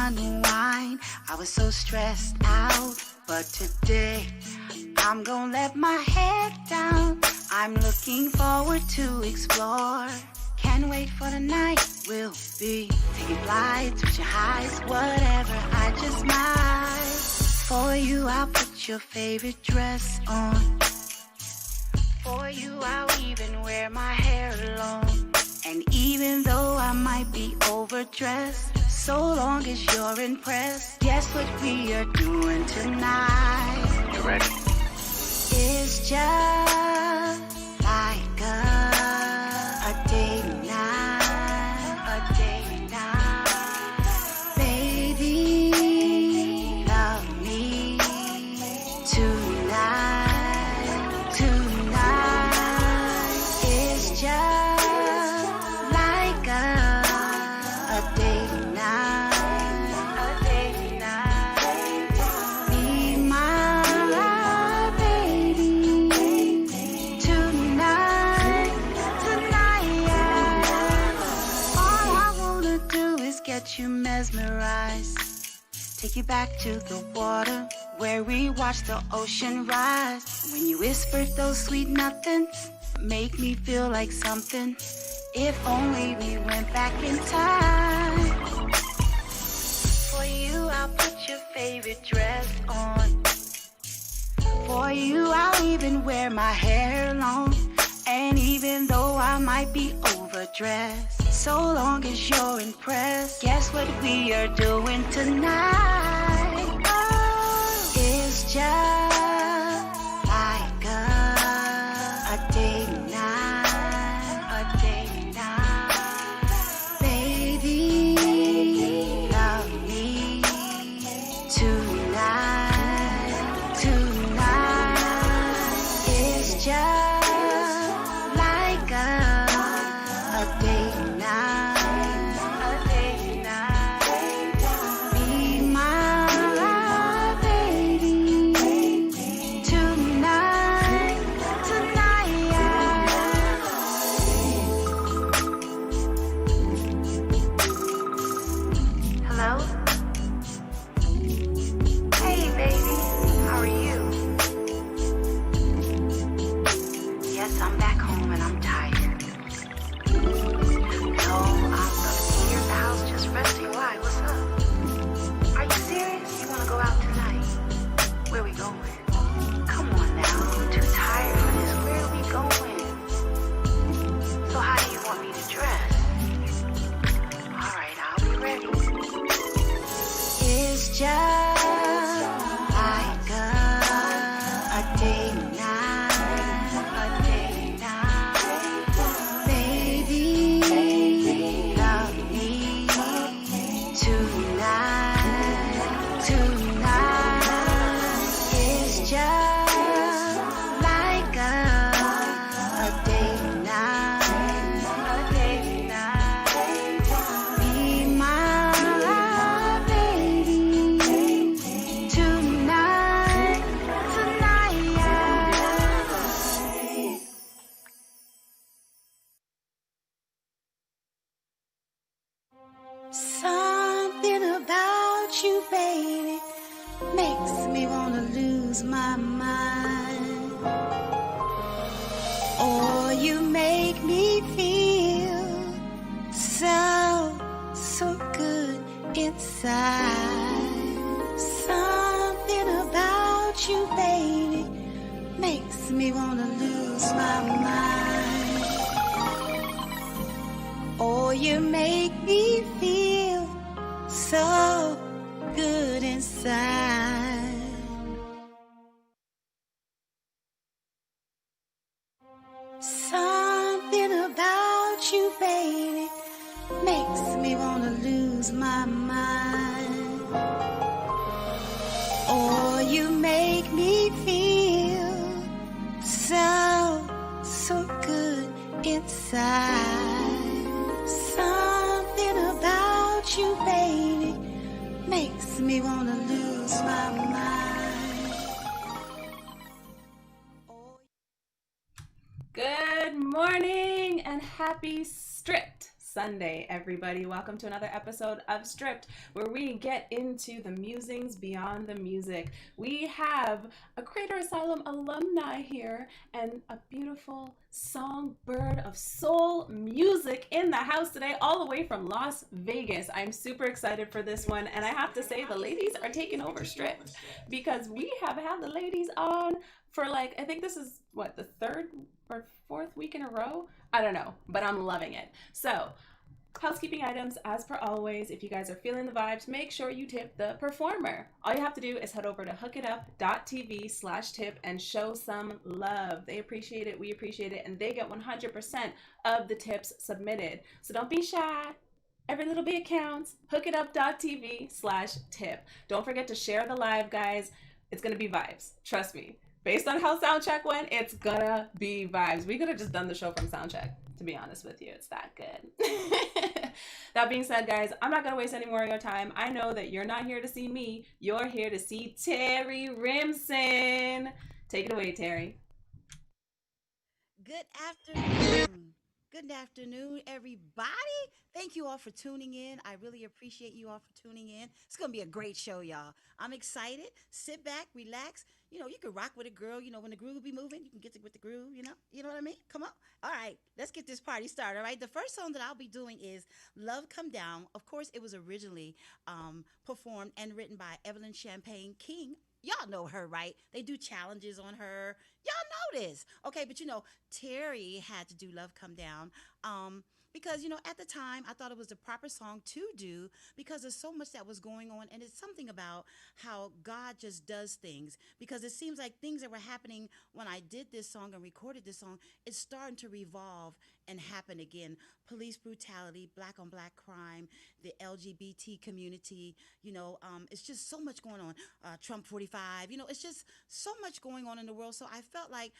unwind. I was so stressed out, but today I'm gonna let my head down. I'm looking forward to explore. Can't wait for the night. We'll be taking flights, switching highs, whatever, I just might. For you, I'll put your favorite dress on. For you, I'll even wear my hair long. And even though I might be overdressed, so long as you're impressed, guess what we are doing tonight? You ready? It's just like a date night, a date night. Baby, love me tonight, tonight. It's just like a date night, a date night. Be my baby tonight, tonight. All I wanna do is get you mesmerized. Take you back to the water where we watched the ocean rise. When you whispered those sweet nothings, make me feel like something. If only we went back in time. For you, I'll put your favorite dress on. For you, I'll even wear my hair long. And even though I might be overdressed, so long as you're impressed, guess what we are doing tonight? Oh, it's just like a date night, a date night. Baby, love me tonight, tonight. It's just like a date night, a date night. Be my baby tonight, tonight. Hello? Hey baby, how are you? Yes, I'm back home and I'm tired. No, I'm here at the house just resting. Why? What's up? Are you serious? You want to go out tonight? Where we going? Come on now. I'm too tired for this. Where are we going? So how do you want me to dress? Alright, I'll be ready. It's just like a date night, a date night. Baby, love me tonight, tonight. It's just like a date night, a date night. Be my baby tonight, tonight. Something about you, baby, makes me wanna lose my mind. Oh, you make me feel so good inside. Something about you, baby, makes me wanna lose my mind. Oh, you make me feel so good inside. Something about you, baby, makes me wanna lose my mind. Oh, you make me feel so good inside. Something about you, baby, makes me wanna lose my mind. Good morning and happy strict Sunday, everybody. Welcome to another episode of Stripped, where we get into the musings beyond the music. We have a Creator Asylum alumni here and a beautiful songbird of soul music in the house today, all the way from Las Vegas. I'm super excited for this one, and I have to say the ladies are taking over Stripped because we have had the ladies on for like, I think this is what, the third or fourth week in a row? I don't know, but I'm loving it. So, housekeeping items, as per always, if you guys are feeling the vibes, make sure you tip the performer. All you have to do is head over to hookitup.tv/tip and show some love. They appreciate it, we appreciate it, and they get 100% of the tips submitted. So don't be shy. Every little bit counts. Hookitup.tv/tip. Don't forget to share the live, guys. It's going to be vibes. Trust me. Based on how soundcheck went, it's gonna be vibes. We could have just done the show from soundcheck, to be honest with you. It's that good. That being said, guys, I'm not gonna waste any more of your time. I know that you're not here to see me. You're here to see Terrie Rimson. Take it away, Terrie. Good afternoon. Good afternoon, everybody. Thank you all for tuning in. I really appreciate you all for tuning in. It's going to be a great show, y'all. I'm excited. Sit back, relax. You know, you can rock with a girl. You know, when the groove be moving, you can get with the groove, you know? You know what I mean? Come on. All right, let's get this party started, all right? The first song that I'll be doing is Love Come Down. Of course, it was originally performed and written by Evelyn Champagne King. Y'all know her, right? They do challenges on her. Y'all know this. Okay, but you know, Terrie had to do Love Come Down. Because, you know, at the time, I thought it was the proper song to do because there's so much that was going on. And it's something about how God just does things. Because it seems like things that were happening when I did this song and recorded this song, it's starting to revolve and happen again. Police brutality, black on black crime, the LGBT community, you know, it's just so much going on. Trump 45, you know, it's just so much going on in the world. So I felt like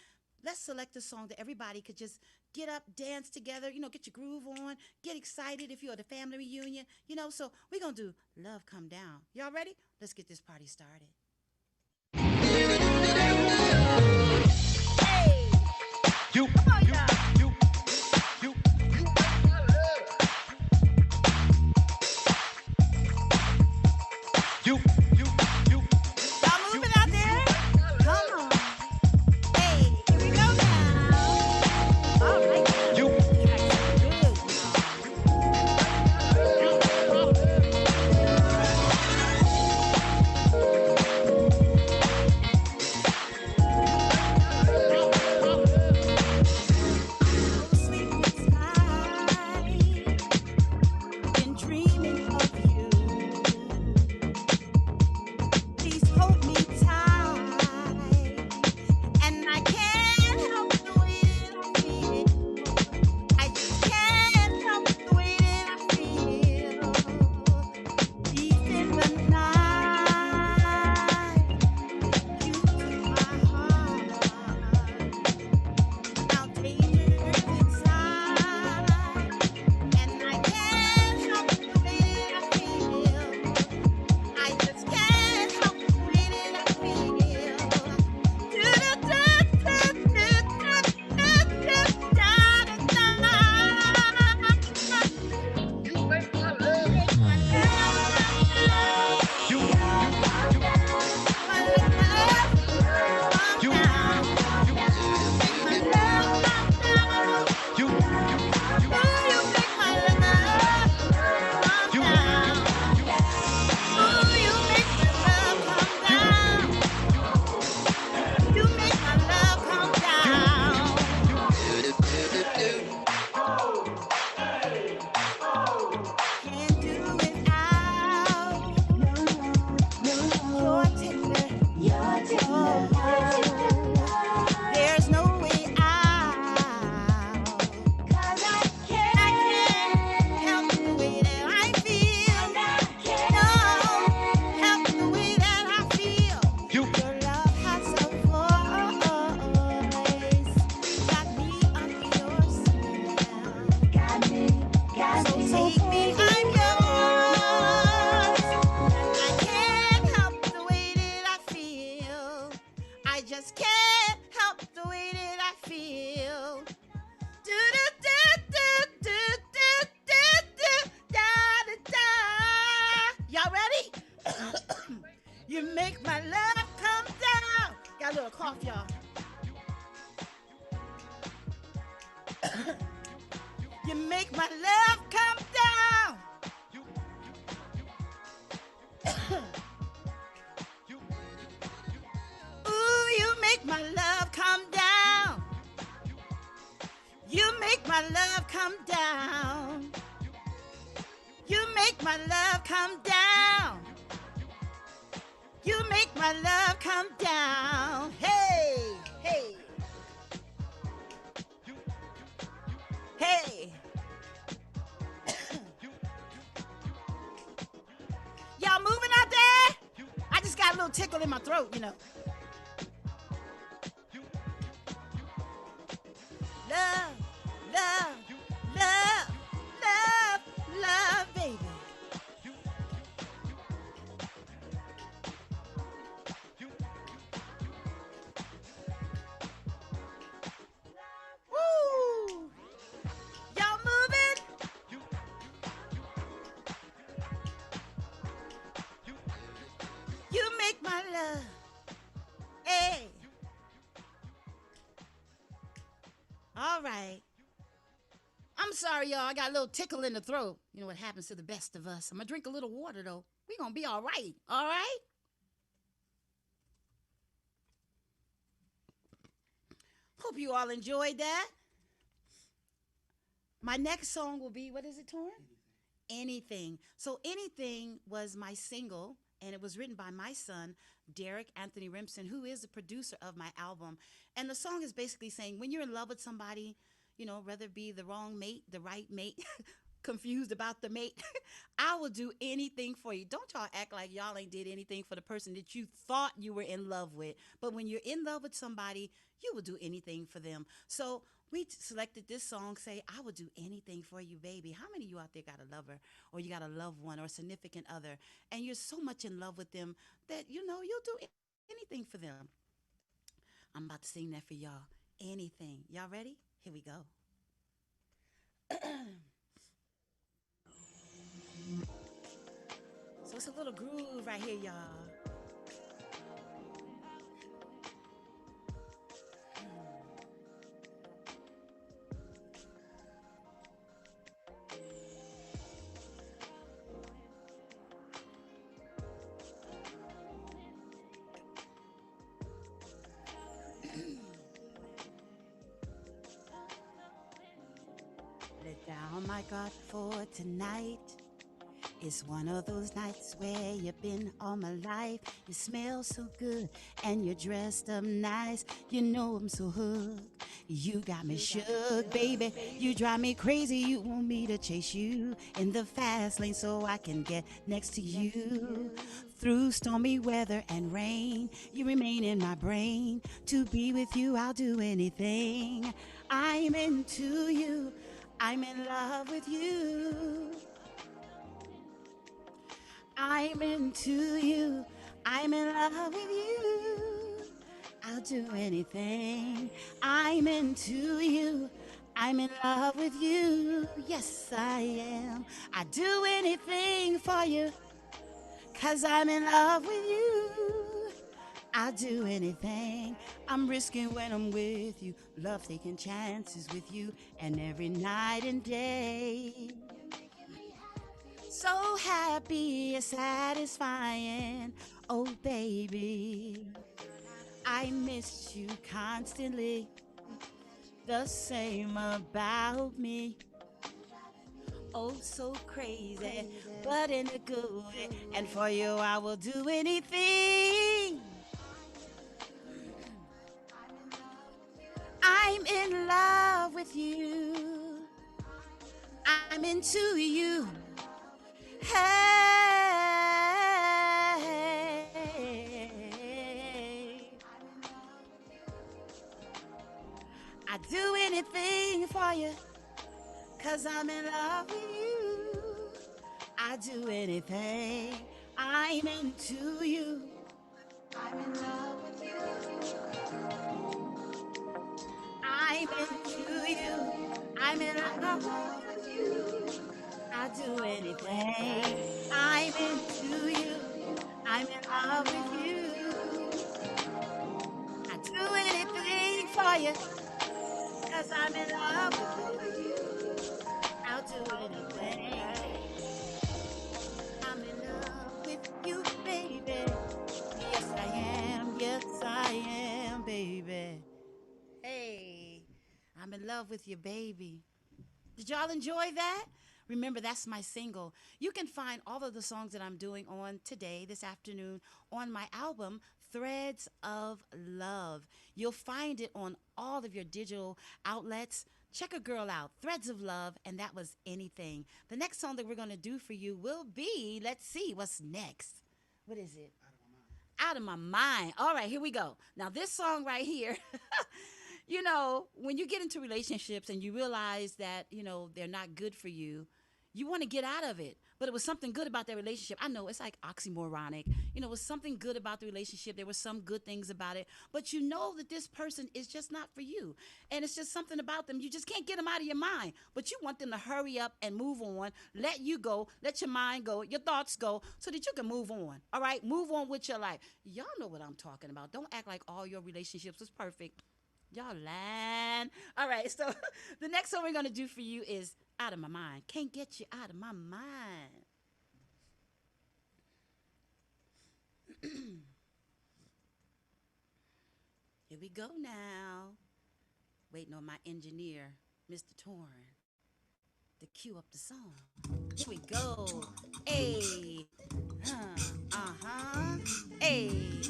let's select a song that everybody could just get up, dance together, you know, get your groove on, get excited if you're at a family reunion, you know. So we're going to do Love Come Down. Y'all ready? Let's get this party started. Hey! You, Come on, y'all. you. Y'all moving out there? Come on. Hey, here we go now. All right. You. Good, y'all. You make my love come down. Ooh, you make my love come down. You make my love come down. You make my love come down. You make my love come down. Hey, hey, hey. Y'all moving out there? I just got a little tickle in my throat, you know. Love, love, love, love, love, baby. Woo! Y'all moving? You make my love. Hey. All right. I'm sorry, y'all. I got a little tickle in the throat. You know what happens to the best of us. I'm going to drink a little water, though. We're going to be all right. All right? Hope you all enjoyed that. My next song will be, what is it, Torn? Anything. So Anything was my single, and it was written by my son, Derek Anthony Rimson, who is the producer of my album. And the song is basically saying when you're in love with somebody, you know, whether it be the wrong mate, the right mate, confused about the mate, I will do anything for you. Don't y'all act like y'all ain't did anything for the person that you thought you were in love with. But when you're in love with somebody, you will do anything for them. So we selected this song, say, I will do anything for you, baby. How many of you out there got a lover, or you got a loved one, or a significant other, and you're so much in love with them that, you know, you'll do anything for them? I'm about to sing that for y'all. Anything. Y'all ready? Here we go. So it's a little groove right here, y'all. Let down my guard for tonight. It's one of those nights where you've been all my life. You smell so good and you're dressed up nice. You know I'm so hooked. You got me shook, baby. You drive me crazy. You want me to chase you in the fast lane so I can get next to you. Through stormy weather and rain, you remain in my brain. To be with you, I'll do anything. I'm into you. I'm in love with you. I'm into you. I'm in love with you. I'll do anything. I'm into you. I'm in love with you. Yes, I am. I do anything for you. 'Cause I'm in love with you. I'll do anything. I'm risking when I'm with you. Love taking chances with you. And every night and day. So happy and satisfying. Oh, baby, I miss you constantly. The same about me. Oh, so crazy, but in a good way. And for you, I will do anything. I'm in love with you. I'm into you. Hey, I do anything for you, 'cause I'm in love with you. I do anything. I'm into you. I'm in love with you. I'm into you. I'm in love with you. I'll do anything. I'm into you. I'm in love with you. I do anything for you. 'cause I'm in love with you. I'll do anything. I'm in love with you, baby. Yes, I am. Yes, I am, baby. Hey, I'm in love with you, baby. Did y'all enjoy that? Remember, that's my single. You can find all of the songs that I'm doing on today, this afternoon, on my album, Threads of Love. You'll find it on all of your digital outlets. Check a girl out, Threads of Love, and that was anything. The next song that we're going to do for you will be, let's see, what's next? What is it? Out of my mind. All right, here we go. Now, this song right here, you know, when you get into relationships and you realize that, you know, they're not good for you want to get out of it. But it was something good about that relationship. I know it's like oxymoronic. You know, it was something good about the relationship. There were some good things about it. But you know that this person is just not for you. And it's just something about them. You just can't get them out of your mind. But you want them to hurry up and move on. Let you go. Let your mind go. Your thoughts go so that you can move on. All right? Move on with your life. Y'all know what I'm talking about. Don't act like all your relationships is perfect. Y'all lying. All right, so the next one we're going to do for you is Out of My Mind. Can't get you out of my mind. Here we go now. Waiting on my engineer, Mr. Torrin, to cue up the song. Here we go. Hey. Uh-huh. Hey.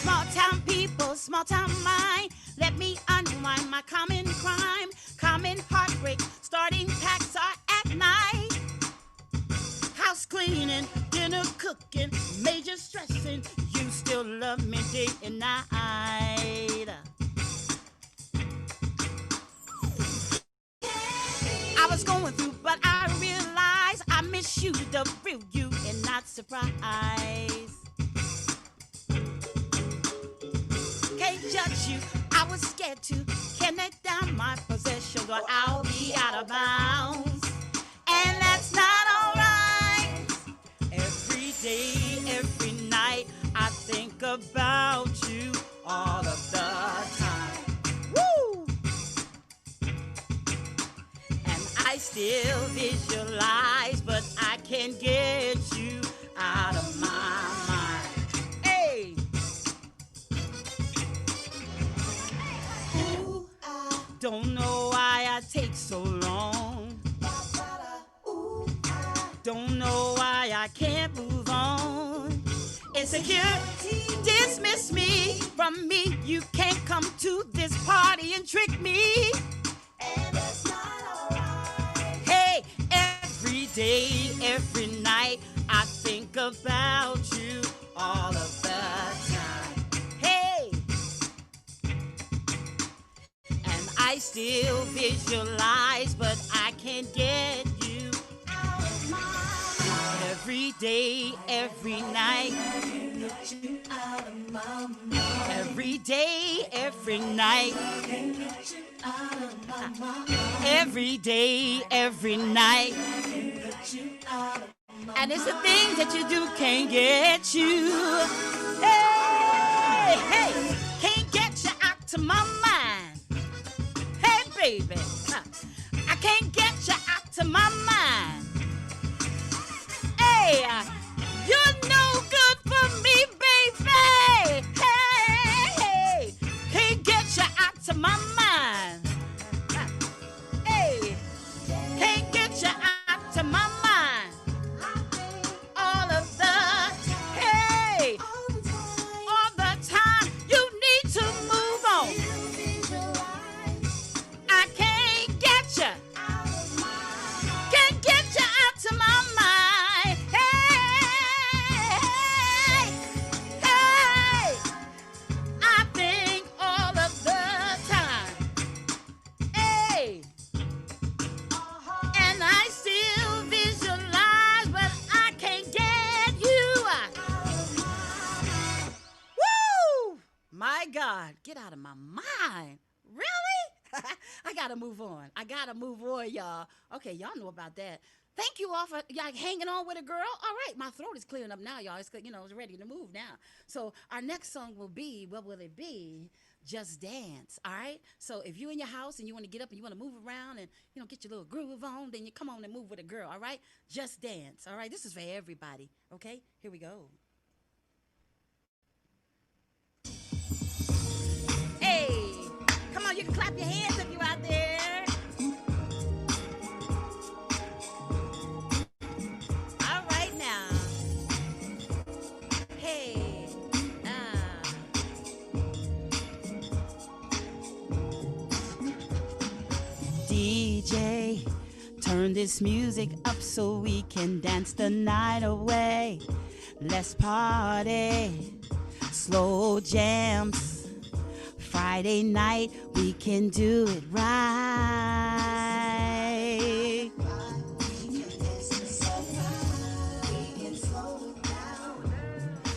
Small town people, small town mind. Let me unwind my common crime. Common heartbreak, starting packs are at night. House cleaning, dinner cooking, major stressing. You still love me day and night. I was going through, but I realized I miss you, the real you, and not surprise. Can't judge you, I was scared to. Can't let down my possessions or I'll be out of bounds. And that's not alright. Every day, every night, I think about you all of the time. Woo! And I still visualize, but I can't get you out of my mind. Hey! Ooh, I don't know why I take so long. Don't know why I can't move on. Insecurity dismiss me from me. You can't come to this party and trick me. And it's not alright. Hey, every day, every night, I think about you all of the time. Hey, and I still visualize, but I can't get you out of my mind. Every day, every night, can't get you out of my mind. Every day, every night, can't get you out of my mind. Every day, every night, can't get you out of my mind. And it's the things that you do can't get you. Hey, hey, can't get you out to my mind. Hey, baby, I can't get you out to my mind. Hey, you're no good for me, baby. Hey, can't get you out to my mind. Hey, can't get you out to my mind. All of the, hey, all the time. You need to move on. I can't get you. Can't get you out to my mind. Hey, hey, I think all of the time. Hey, and I still visualize, but I can't get you. Woo! My God, get out of my mind. Really? I gotta move on. I gotta move on, y'all. Okay, y'all know about that. Thank you all for like hanging on with a girl. All right, my throat is clearing up now, y'all. It's it's ready to move now. So our next song will be, what will it be? Just Dance. All right. So if you're in your house and you want to get up and you want to move around and get your little groove on, then you come on and move with a girl. All right. Just Dance. All right. This is for everybody. Okay. Here we go. Hey, come on, you can clap your hands if you out there. All right now. Hey. Ah. DJ, turn this music up so we can dance the night away. Let's party. Slow jams. Friday night, we can do it right.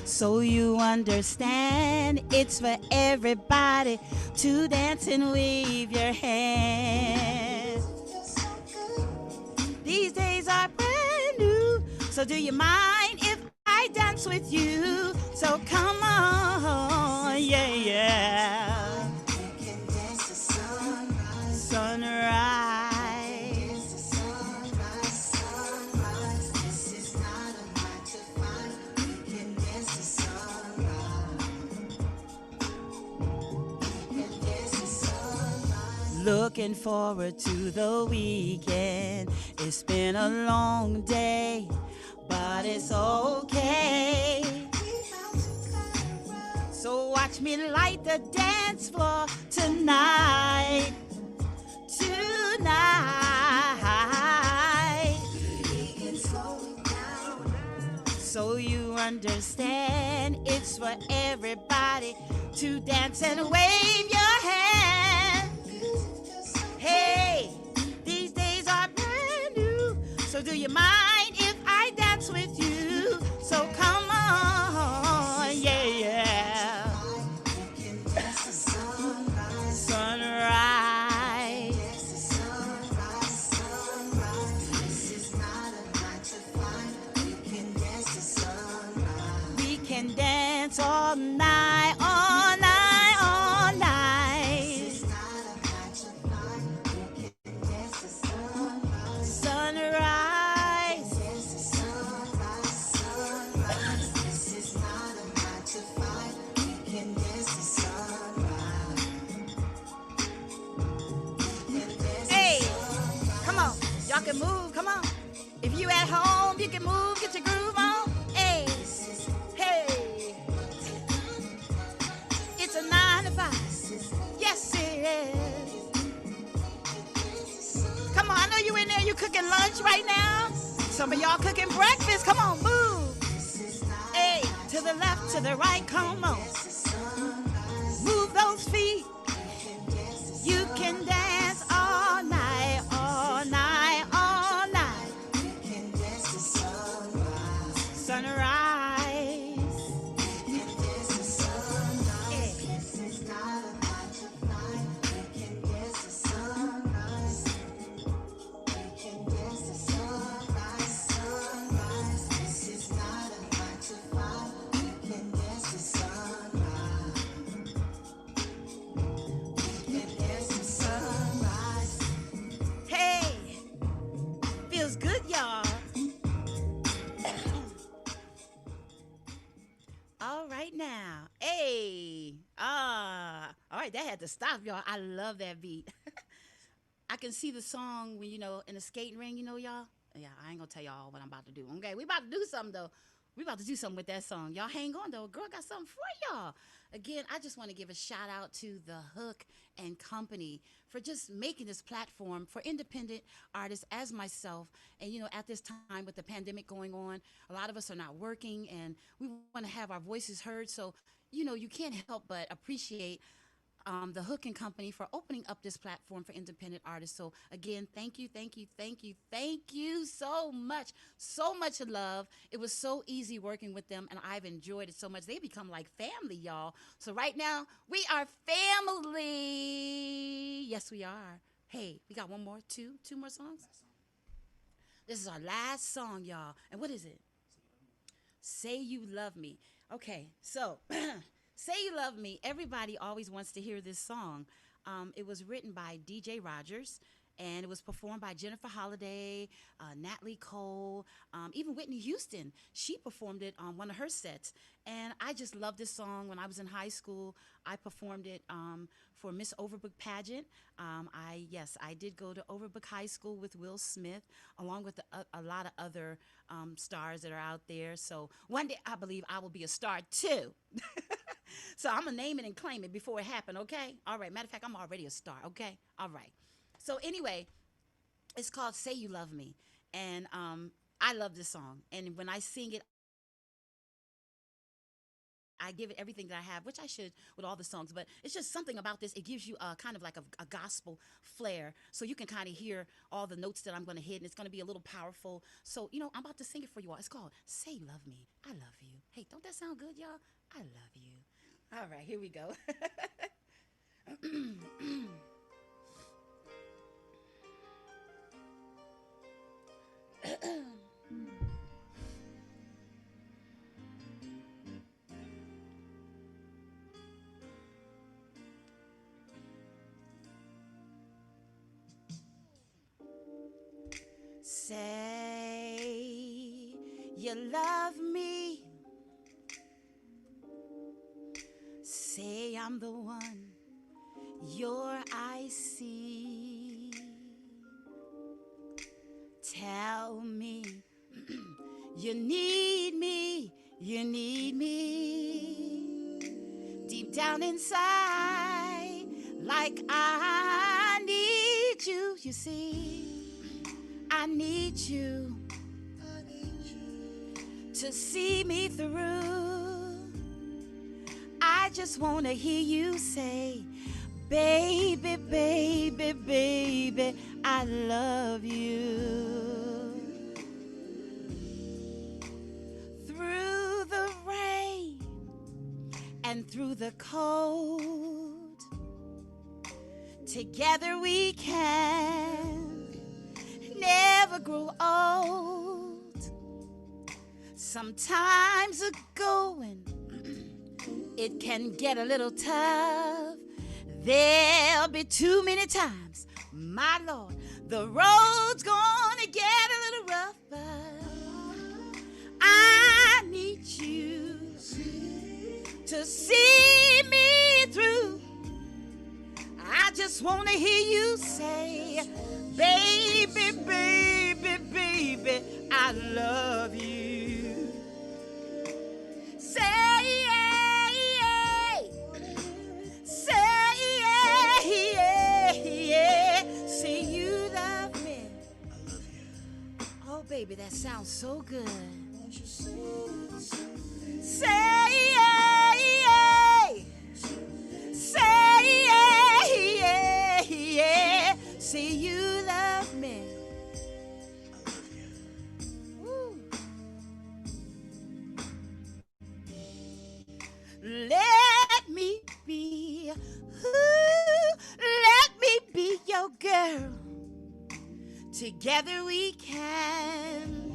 So you understand, it's for everybody to dance and wave your hands. These days are brand new, so do you mind if I dance with you? So come on, yeah, yeah. Sunrise. This is not a 9 to 5. We can dance to sunrise. We can dance to sunrise. Looking forward to the weekend. It's been a long day, but it's okay. So watch me light the dance floor tonight. Tonight, we can slow it down so you understand, it's for everybody to dance and wave your hand. Hey, these days are brand new, so do you mind if I dance with you? So come on, yeah, yeah. Sunrise. Dance all night, all night, all night. This is not a 9 to 5. We can dance to sunrise. Sunrise. Dance to sunrise, sunrise. This is not a 9 to 5. We can dance to sunrise. Hey, come on, y'all can move. Come on. If you at home, you can move. Get your groove on. Hey. It's a 9 to 5. Yes, it is. Come on, I know you in there. You cooking lunch right now. Some of y'all cooking breakfast. Come on, move. Hey, to the left, to the right. Come on. Move those feet. You can dance all night, all night, all night. Sunrise. Good, y'all. All right now. Hey. All right, that had to stop, y'all. I love that beat. I can see the song when, in the skating ring, y'all. Yeah, I ain't gonna tell y'all what I'm about to do. Okay, we about to do something, though. We about to do something with that song. Y'all hang on, though. Girl got something for y'all. Again, I just want to give a shout out to The Hook and Company for just making this platform for independent artists as myself. And, at this time with the pandemic going on, a lot of us are not working and we want to have our voices heard. So, you can't help but appreciate The Hook and Company for opening up this platform for independent artists. So again, thank you, thank you, thank you, thank you so much. So much love. It was so easy working with them and I've enjoyed it so much. They become like family, y'all. So right now, we are family. Yes, we are. Hey, we got two more songs. This is our last song, y'all. And what is it? Say You Love Me. Okay, so Say You Love Me. Everybody always wants to hear this song. It was written by DJ Rogers, and it was performed by Jennifer Holliday, Natalie Cole, even Whitney Houston. She performed it on one of her sets. And I just love this song. When I was in high school, I performed it for Miss Overbrook pageant. I did go to Overbrook High School with Will Smith, along with a lot of other stars that are out there. So one day I believe I will be a star too. So I'm going to name it and claim it before it happened, okay? All right. Matter of fact, I'm already a star, okay? All right. So anyway, it's called Say You Love Me. And I love this song. And when I sing it, I give it everything that I have, which I should with all the songs. But it's just something about this. It gives you kind of like a gospel flair. So you can kind of hear all the notes that I'm going to hit. And it's going to be a little powerful. So, I'm about to sing it for you all. It's called Say You Love Me. I love you. Hey, don't that sound good, y'all? I love you. All right, here we go. Say you love me. Say I'm the one your eyes see. Tell me you need me, you need me. Deep down inside, like I need you, you see. I need you to see me through. I just want to hear you say, baby, baby, baby, I love you. Through the rain and through the cold, together we can never grow old. Sometimes the going, it can get a little tough. There'll be too many times, my Lord, the road's gonna get a little rough, but I need you to see me through. I just want to hear you say, baby, baby, baby, I love you. Say, say you love me. I love you. Oh, baby, that sounds so good. Won't you say, Say, say you love me. I love you. Woo. Let me be, let me be your girl. Together we can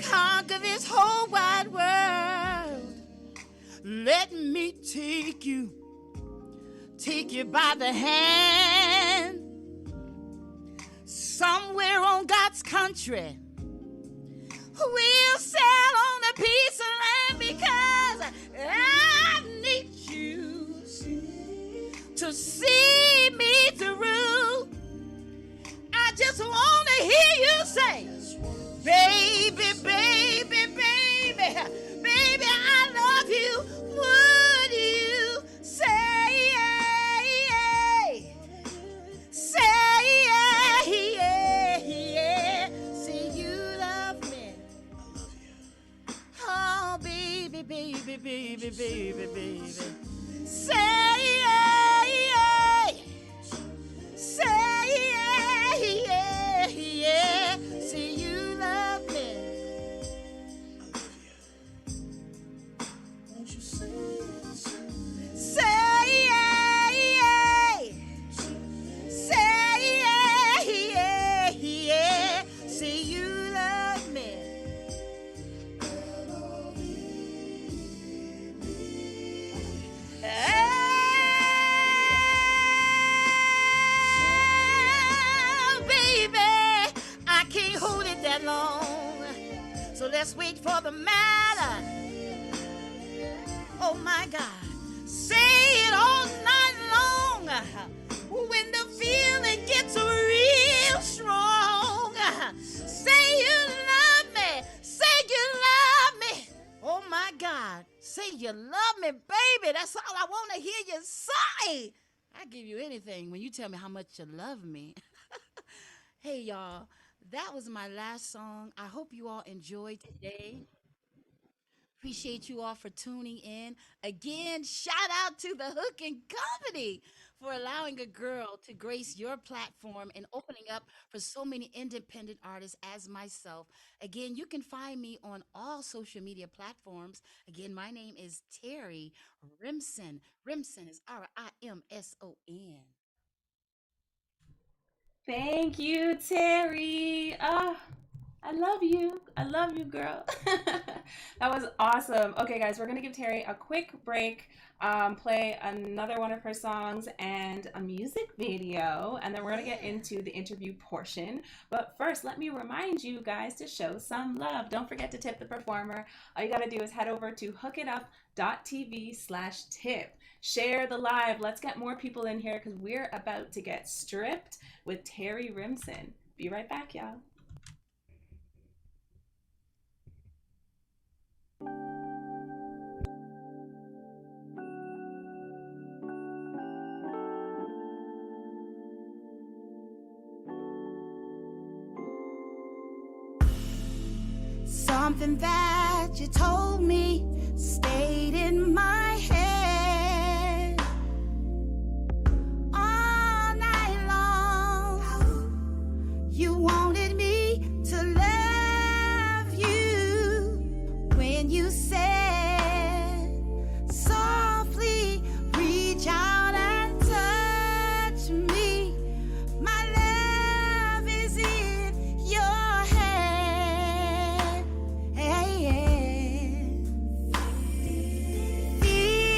conquer this whole wide world. Let me take you by the hand, somewhere on God's country. We'll sail on a piece of land because I need you to see me through. I just want to hear you say, baby, baby, baby, baby, I love you. Would you say, say you love me? I love you. Oh, baby, baby, baby, baby, baby. Say, say you love me. I love you. Won't you say, Say you So let's wait for the matter. Oh my God. Say it all night long. When the feeling gets real strong. Say you love me. Say you love me. Oh my God. Say you love me, baby. That's all I want to hear you say. I give you anything when you tell me how much you love me. Hey, y'all. That was my last song. I hope you all enjoyed today. Appreciate you all for tuning in. Again, shout out to the Hook and Company for allowing a girl to grace your platform and opening up for so many independent artists as myself. Again, you can find me on all social media platforms. Again, my name is Terrie Rimson. Rimson is Rimson. Thank you, Terry. I love you. I love you, girl. That was awesome. Okay, guys, we're going to give Terry a quick break, play another one of her songs and a music video, and then we're going to get into the interview portion. But first, let me remind you guys to show some love. Don't forget to tip the performer. All you got to do is head over to hookitup.tv/tip. Share the live. Let's get more people in here because we're about to get stripped with Terrie Rimson. Be right back, y'all. Something that you told me stayed in my head all night long. You wanted me to love you when you said softly reach out and touch me. My love is in your hand. Feel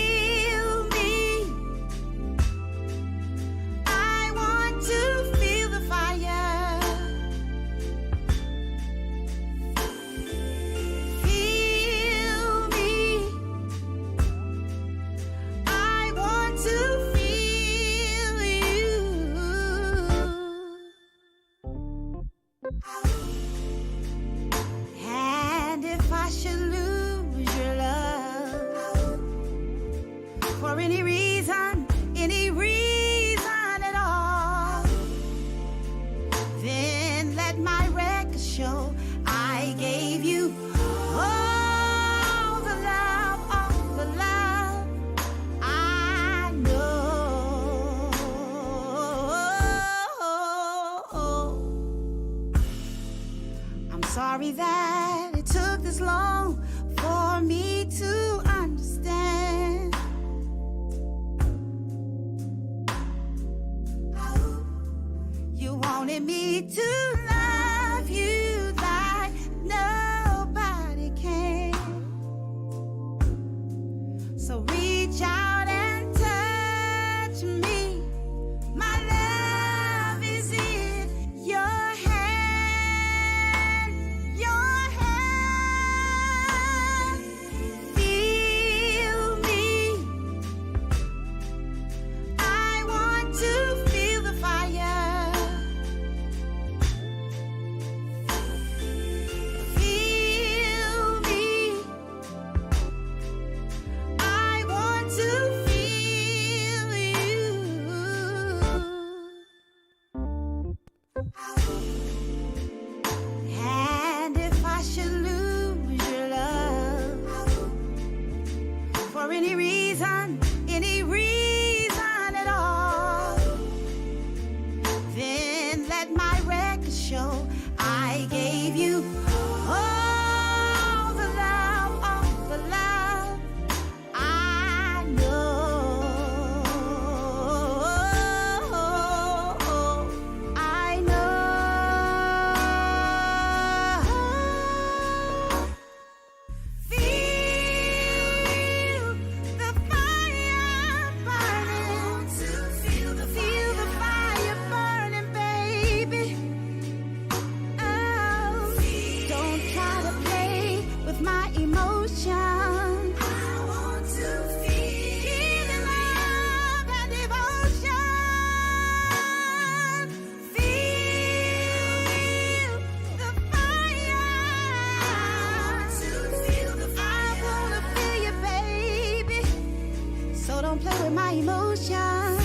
don't play with my emotions,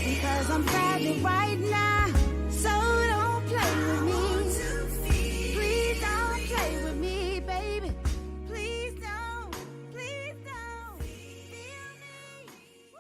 because I'm fragile right now. So don't play with me. Please don't play with me, baby. Please don't. Please don't. Feel me. Woo.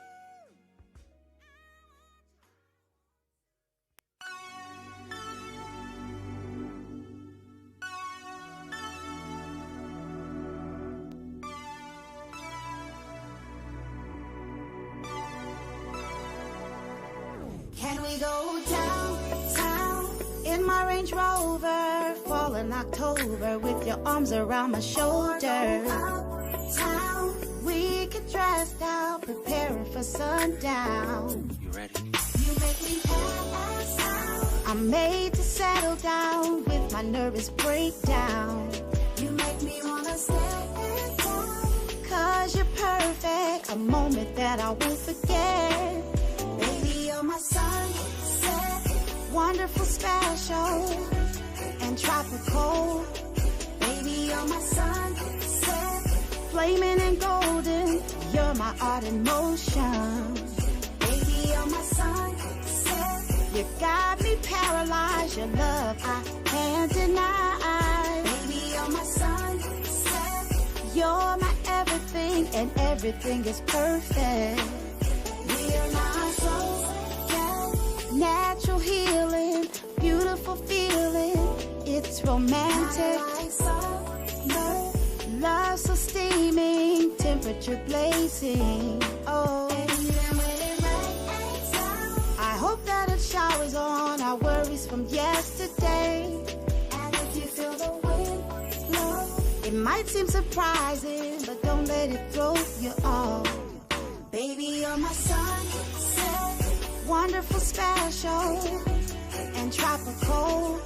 Can we go downtown in my Range Rover, fall in October with your arms around my shoulder? Uptown, we get dressed out, preparing for sundown. You ready? You make me pass out. I'm made to settle down with my nervous breakdown. You make me wanna stay down, 'cause you're perfect, a moment that I won't forget. Baby, you're my sunset, wonderful, special, and tropical. Baby, you're my sunset, flaming and golden. You're my art in motion. Baby, you're my sunset. You got me paralyzed. Your love I can't deny. Baby, you're my sunset. You're my everything, and everything is perfect. We're not so natural healing, beautiful feeling. It's romantic. Love so steaming, temperature blazing. Oh, I hope that it showers on our worries from yesterday. And if you feel the wind blow, it might seem surprising, but don't let it throw you off. Baby, you're my sunset, wonderful, special, and tropical.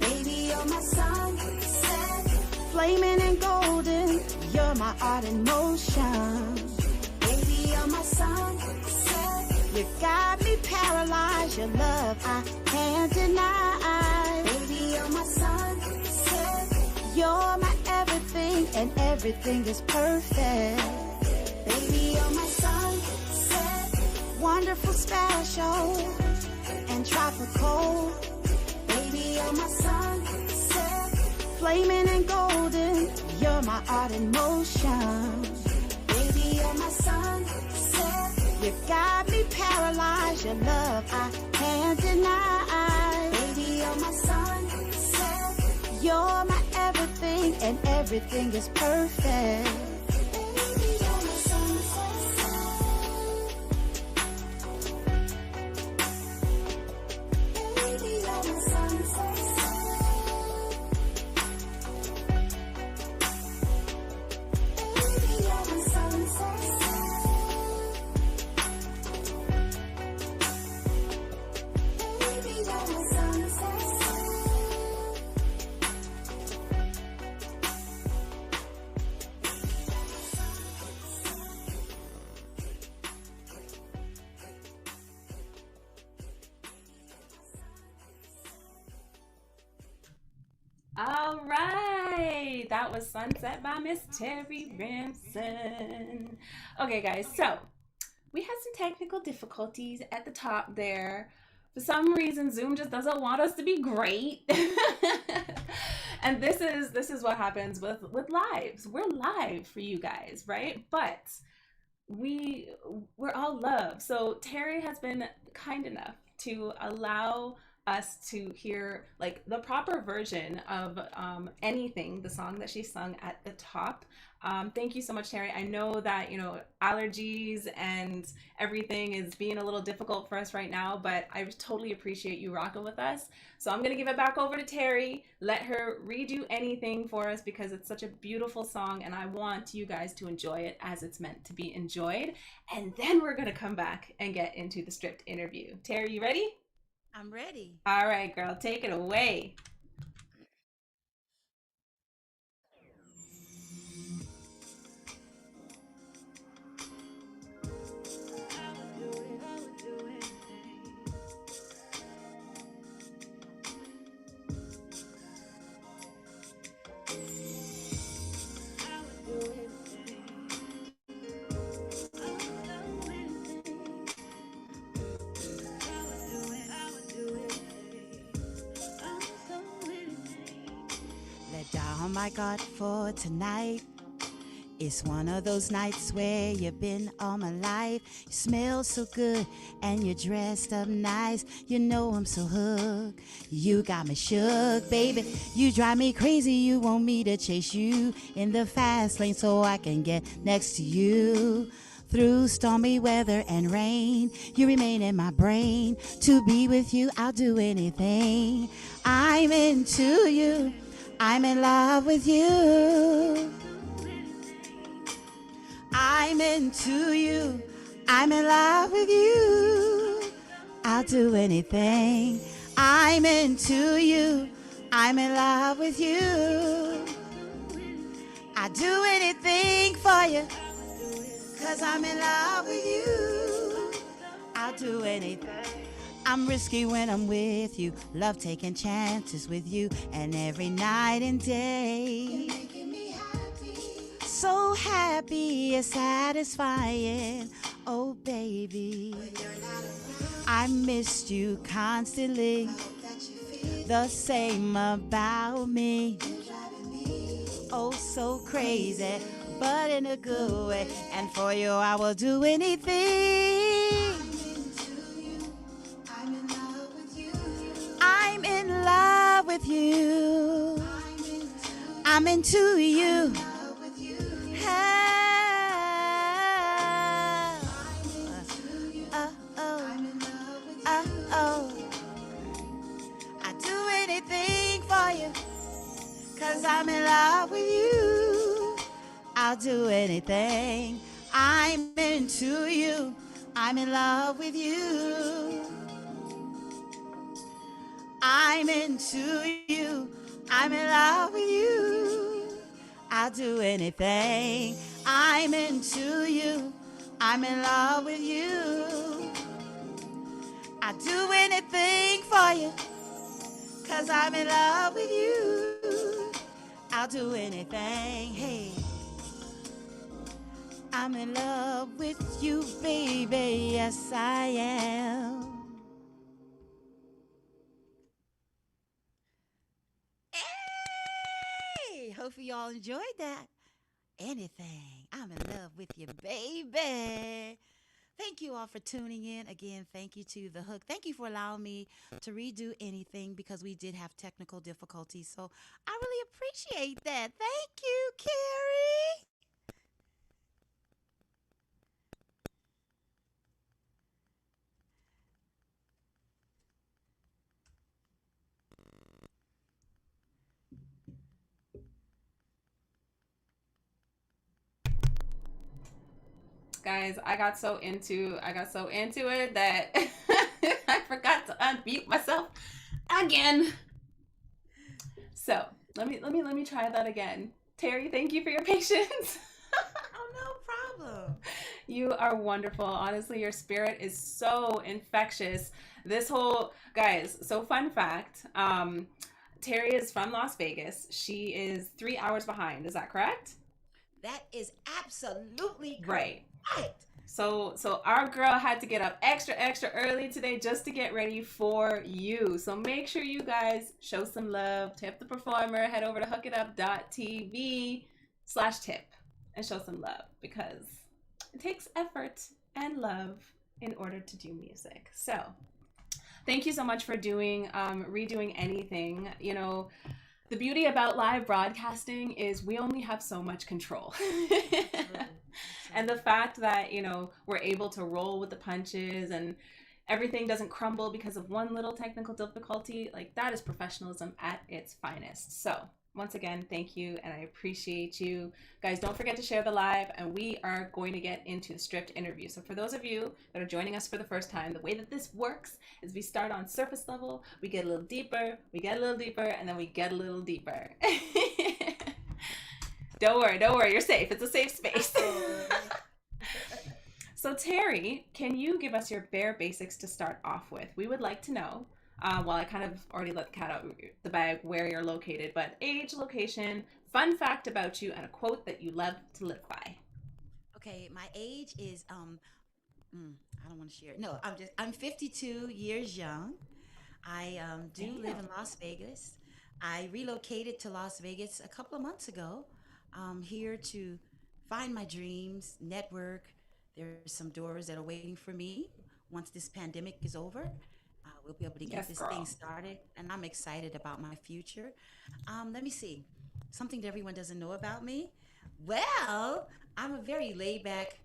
Baby, you're my sunset, flaming and golden. You're my art in motion. Baby, you're my sunset. You got me paralyzed. Your love I can't deny. Baby, you're my sunset. You're my everything, and everything is perfect. Baby, you're my sunset, wonderful, special, and tropical. Baby, you're my sunset, flaming and golden. You're my art in motion. Baby, you're my sunset. You got me paralyzed. Your love I can't deny. Baby, you're my sunset. You're my everything, and everything is perfect. Baby, you're my sunset. Baby, you're my sunset. Baby, you're my sunset. Baby, you're my sunset. All right, that was Sunset by Miss Terrie Rimson. Okay, guys, so we had some technical difficulties at the top there. For some reason, Zoom just doesn't want us to be great. And this is what happens with lives. We're live for you guys, right? But we're all love. So Terrie has been kind enough to allow us to hear like the proper version of anything, the song that she sung at the top. Thank you so much, Terrie. I know that, you know, allergies and everything is being a little difficult for us right now, but I totally appreciate you rocking with us. So I'm gonna give it back over to Terrie, let her redo anything for us, because it's such a beautiful song and I want you guys to enjoy it as it's meant to be enjoyed. And then we're gonna come back and get into the stripped interview. Terrie, you ready? I'm ready. All right, girl, take it away. my God, for tonight. It's one of those nights where you've been all my life. You smell so good and you're dressed up nice. You know I'm so hooked. You got me shook, baby. You drive me crazy. You want me to chase you in the fast lane so I can get next to you. Through stormy weather and rain, you remain in my brain. To be with you, I'll do anything. I'm into you. I'm in love with you. I'm into you. I'm in love with you. I'll do anything. I'm into you. I'm in love with you. I'll do anything for you. Cause I'm in love with you. I'll do anything. I'm risky when I'm with you. Love taking chances with you. And every night and day. So happy and satisfying. Oh, baby. I missed you constantly. The same about me. Oh, so crazy, but in a good way. And for you, I will do anything. I'm in love with you. I'm in love with you. I'm into you. I do anything for you. Cause I'm in love with you. I'll do anything. I'm into you. I'm in love with you. I'm into you. I'm in love with you. I'll do anything. I'm into you. I'm in love with you. I'll do anything for you. Cause I'm in love with you. I'll do anything. Hey, I'm in love with you, baby. Yes, I am. Hey, hope y'all enjoyed that. Anything. I'm in love with you, baby. Thank you all for tuning in. Again, thank you to The Hook. Thank you for allowing me to redo anything because we did have technical difficulties. So I really appreciate that. Thank you, Carrie. Guys, I got so into it that I forgot to unmute myself again. So let me try that again. Terry, thank you for your patience. Oh, no problem. You are wonderful. Honestly, your spirit is so infectious. This whole guys, so fun fact, Terry is from Las Vegas. She is 3 hours behind. Is that correct? That is absolutely Right. correct. So our girl had to get up extra early today just to get ready for you. So make sure you guys show some love, tip the performer, head over to hookitup.tv/tip and show some love because it takes effort and love in order to do music. So thank you so much for doing redoing anything. You know, the beauty about live broadcasting is we only have so much control. And the fact that, you know, we're able to roll with the punches and everything doesn't crumble because of one little technical difficulty, like that is professionalism at its finest. So once again, thank you, and I appreciate you. Guys, don't forget to share the live, and we are going to get into the stripped interview. So for those of you that are joining us for the first time, the way that this works is we start on surface level, we get a little deeper, we get a little deeper, and then we get a little deeper. Don't worry, you're safe. It's a safe space. So Terry, can you give us your bare basics to start off with? We would like to know, well, I kind of already let the cat out the bag where you're located, but age, location, fun fact about you, and a quote that you love to live by. Okay, my age is I don't want to share. No, I'm 52 years young. I do live in Las Vegas. I relocated to Las Vegas a couple of months ago. I'm here to find my dreams, network. There's some doors that are waiting for me. Once this pandemic is over, we'll be able to get Yes, this thing girl. started, and I'm excited about my future. Let me see. Something that everyone doesn't know about me. Well, I'm a very laid back,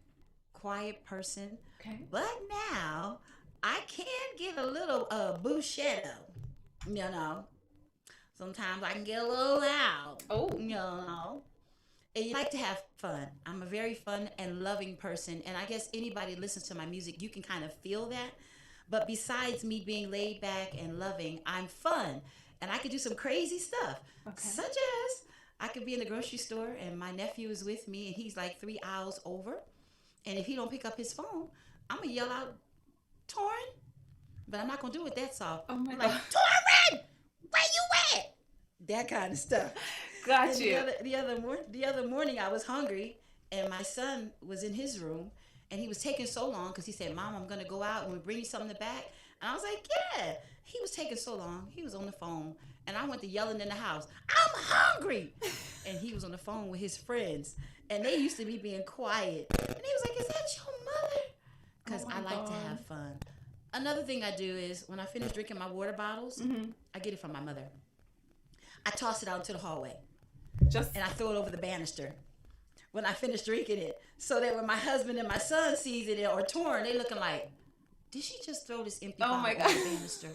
quiet person, Okay. but now I can get a little bushetto. You know, sometimes I can get a little loud. Oh, And you like to have fun. I'm a very fun and loving person, and I guess anybody listens to my music, you can kind of feel that. But besides me being laid back and loving, I'm fun, and I could do some crazy stuff, okay. such as I could be in the grocery store and my nephew is with me, and he's like 3 aisles over, and if he don't pick up his phone, I'm gonna yell out, "Torrin!" But I'm not gonna do it that soft. Oh my I'm like, God. "Torrin, where you at?" That kind of stuff. Got And you. the other morning, I was hungry, and my son was in his room, and he was taking so long because he said, "Mom, I'm gonna go out and bring you something back." And I was like, "Yeah." He was taking so long. He was on the phone, and I went to yelling in the house, "I'm hungry!" And he was on the phone with his friends, and they used to be being quiet. And he was like, "Is that your mother?" Because Oh my I like to God. have fun. Another thing I do is when I finish drinking my water bottles, I get it from my mother. I toss it out into the hallway Just and I throw it over the banister when I finish drinking it, so that when my husband and my son sees it or torn, they looking like, "Did she just throw this empty Oh bottle my over God. the banister?"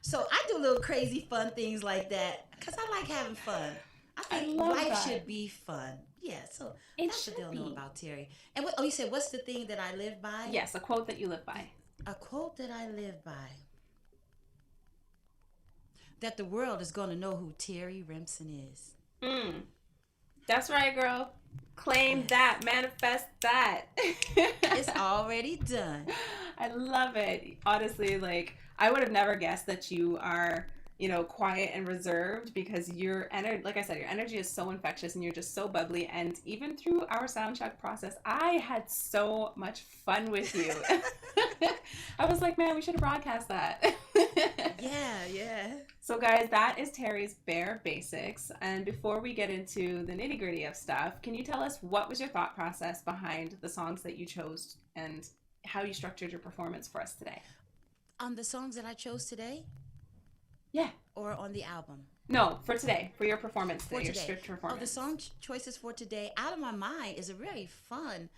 So I do little crazy fun things like that because I like having fun. I I think love life that. should be fun. Yeah, so It that's what should they'll know be. about Terry. And what? Oh, you said what's the thing that I live by? yes, a quote that you live by. A quote that I live by: that the world is going to know who Terrie Rimson is. Mm. That's right, girl. Claim Yes. that. Manifest that. It's already done. I love it. Honestly, like I would have never guessed that you are, quiet and reserved because your energy, like I said, your energy is so infectious and you're just so bubbly. And even through our sound check process, I had so much fun with you. I was like, man, we should have broadcast that. Yeah. So, guys, that is Terrie's Bare Basics. And before we get into the nitty gritty of stuff, can you tell us what was your thought process behind the songs that you chose and how you structured your performance for us today? On the songs that I chose today, Yeah. or on the album? No, for today, for your performance For today, your today. strict performance. Oh, the song choices for today, Out of My Mind, is a really fun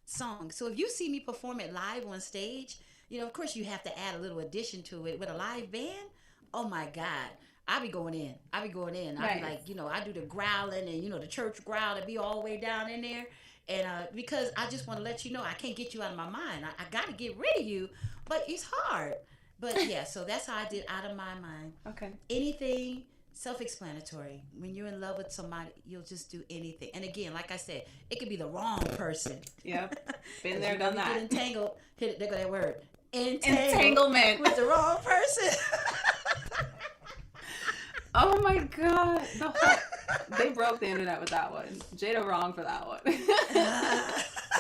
song. So if you see me perform it live on stage, of course you have to add a little addition to it. With a live band, oh my God, I be going in. I be Nice. like, I do the growling and, the church growl to be all the way down in there. And because I just want to let you know, I can't get you out of my mind. I got to get rid of you, but it's hard. But yeah, so that's how I did Out of My Mind. Okay. Anything self-explanatory. When you're in love with somebody, you'll just do anything. And again, like I said, it could be the wrong person. Yep. Been 'Cause there, you done get that. entangled. There go that word. Entanglement. with the wrong person. Oh my God. They broke the internet with that one. Jada wrong for that one.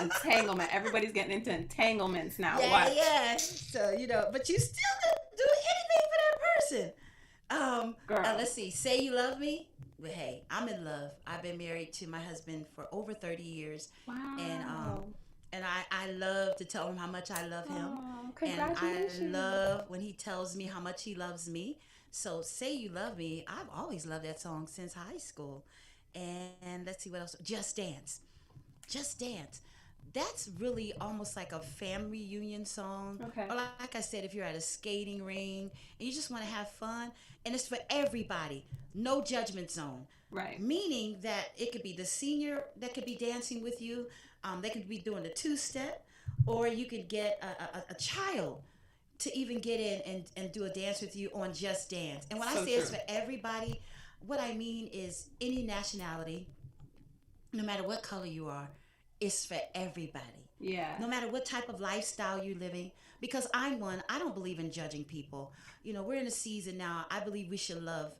Entanglement. Everybody's getting into entanglements now. Watch. Yeah. So but you still do anything for that person. Girl. Let's see. Say You Love Me. Well, hey, I'm in love. I've been married to my husband for over 30 years. Wow. And I love to tell him how much I love him. Oh, And I congratulations. love when he tells me how much he loves me. So Say You Love Me, I've always loved that song since high school. And let's see what else. Just Dance. Just Dance. That's really almost like a family reunion song. Okay. Or like I said, if you're at a skating ring and you just want to have fun, and it's for everybody. No judgment zone. Right. Meaning that it could be the senior that could be dancing with you. They could be doing the two-step, or you could get a child to even get in and do a dance with you on Just Dance. And when I So say it's true. for everybody, what I mean is any nationality, no matter what color you are, it's for everybody. Yeah. No matter what type of lifestyle you're living, because I don't believe in judging people. We're in a season now, I believe we should love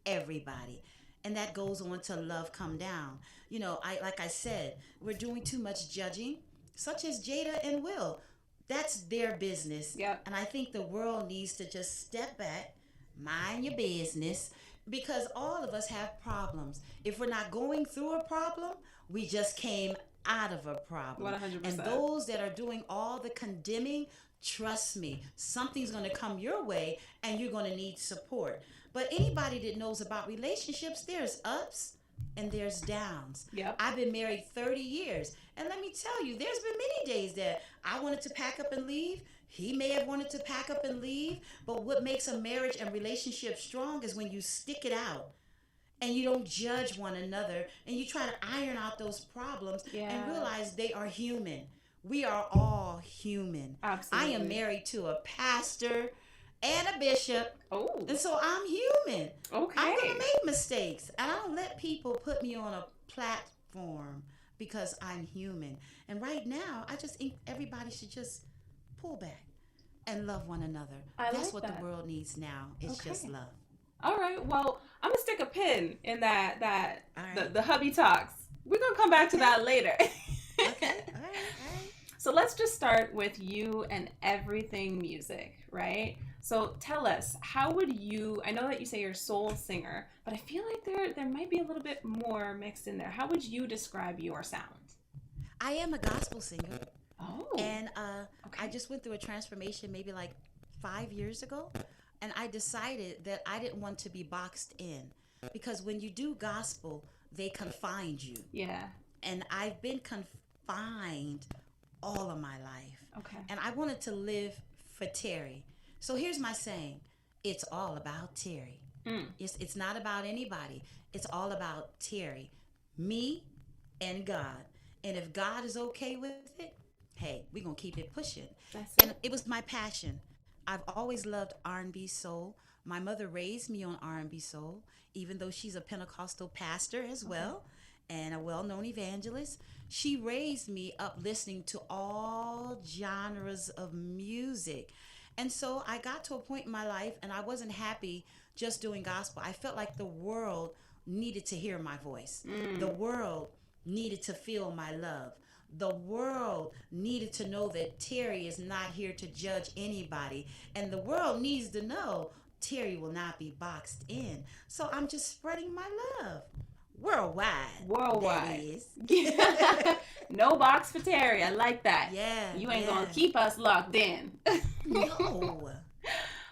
everybody. And that goes on to love come down. Like I said, we're doing too much judging, such as Jada and Will. That's their business. Yep. And I think the world needs to just step back, mind your business, because all of us have problems. If we're not going through a problem, we just came out of a problem. 100%. And those that are doing all the condemning, trust me, something's going to come your way and you're going to need support. But anybody that knows about relationships, there's ups and there's downs. Yep. I've been married 30 years. And let me tell you, there's been many days that I wanted to pack up and leave. He may have wanted to pack up and leave. But what makes a marriage and relationship strong is when you stick it out and you don't judge one another and you try to iron out those problems and realize they are human. We are all human. Absolutely. I am married to a pastor and a bishop. Oh. And so I'm human. Okay. I'm going to make mistakes. And I don't let people put me on a platform because I'm human. And right now, I just think everybody should just pull back and love one another. That's like what that. the world needs now. It's just love. All right. Well, I'm gonna stick a pin in that All right. the hubby talks. We're gonna come back to that later. Okay. All right. So let's just start with you and everything music, right? So tell us, how would you? I know that you say you're a soul singer, but I feel like there might be a little bit more mixed in there. How would you describe your sound? I am a gospel singer. Oh. And Okay. I just went through a transformation maybe like 5 years ago. And I decided that I didn't want to be boxed in. Because when you do gospel, they confine you. Yeah. And I've been confined all of my life. Okay. And I wanted to live for Terrie. So here's my saying. It's all about Terrie. It's not about anybody. It's all about Terrie. Me and God. And if God is okay with it, hey, we're going to keep it pushing. That's And it was my passion. I've always loved R&B soul. My mother raised me on R&B soul, even though she's a Pentecostal pastor as well and a well-known evangelist. She raised me up listening to all genres of music. And so I got to a point in my life and I wasn't happy just doing gospel. I felt like the world needed to hear my voice. The world needed to feel my love. The world needed to know that Terrie is not here to judge anybody. And the world needs to know Terrie will not be boxed in. So I'm just spreading my love. Worldwide. Worldwide. That is. No box for Terrie. I like that. Yeah. You ain't yeah. gonna keep us locked in. No.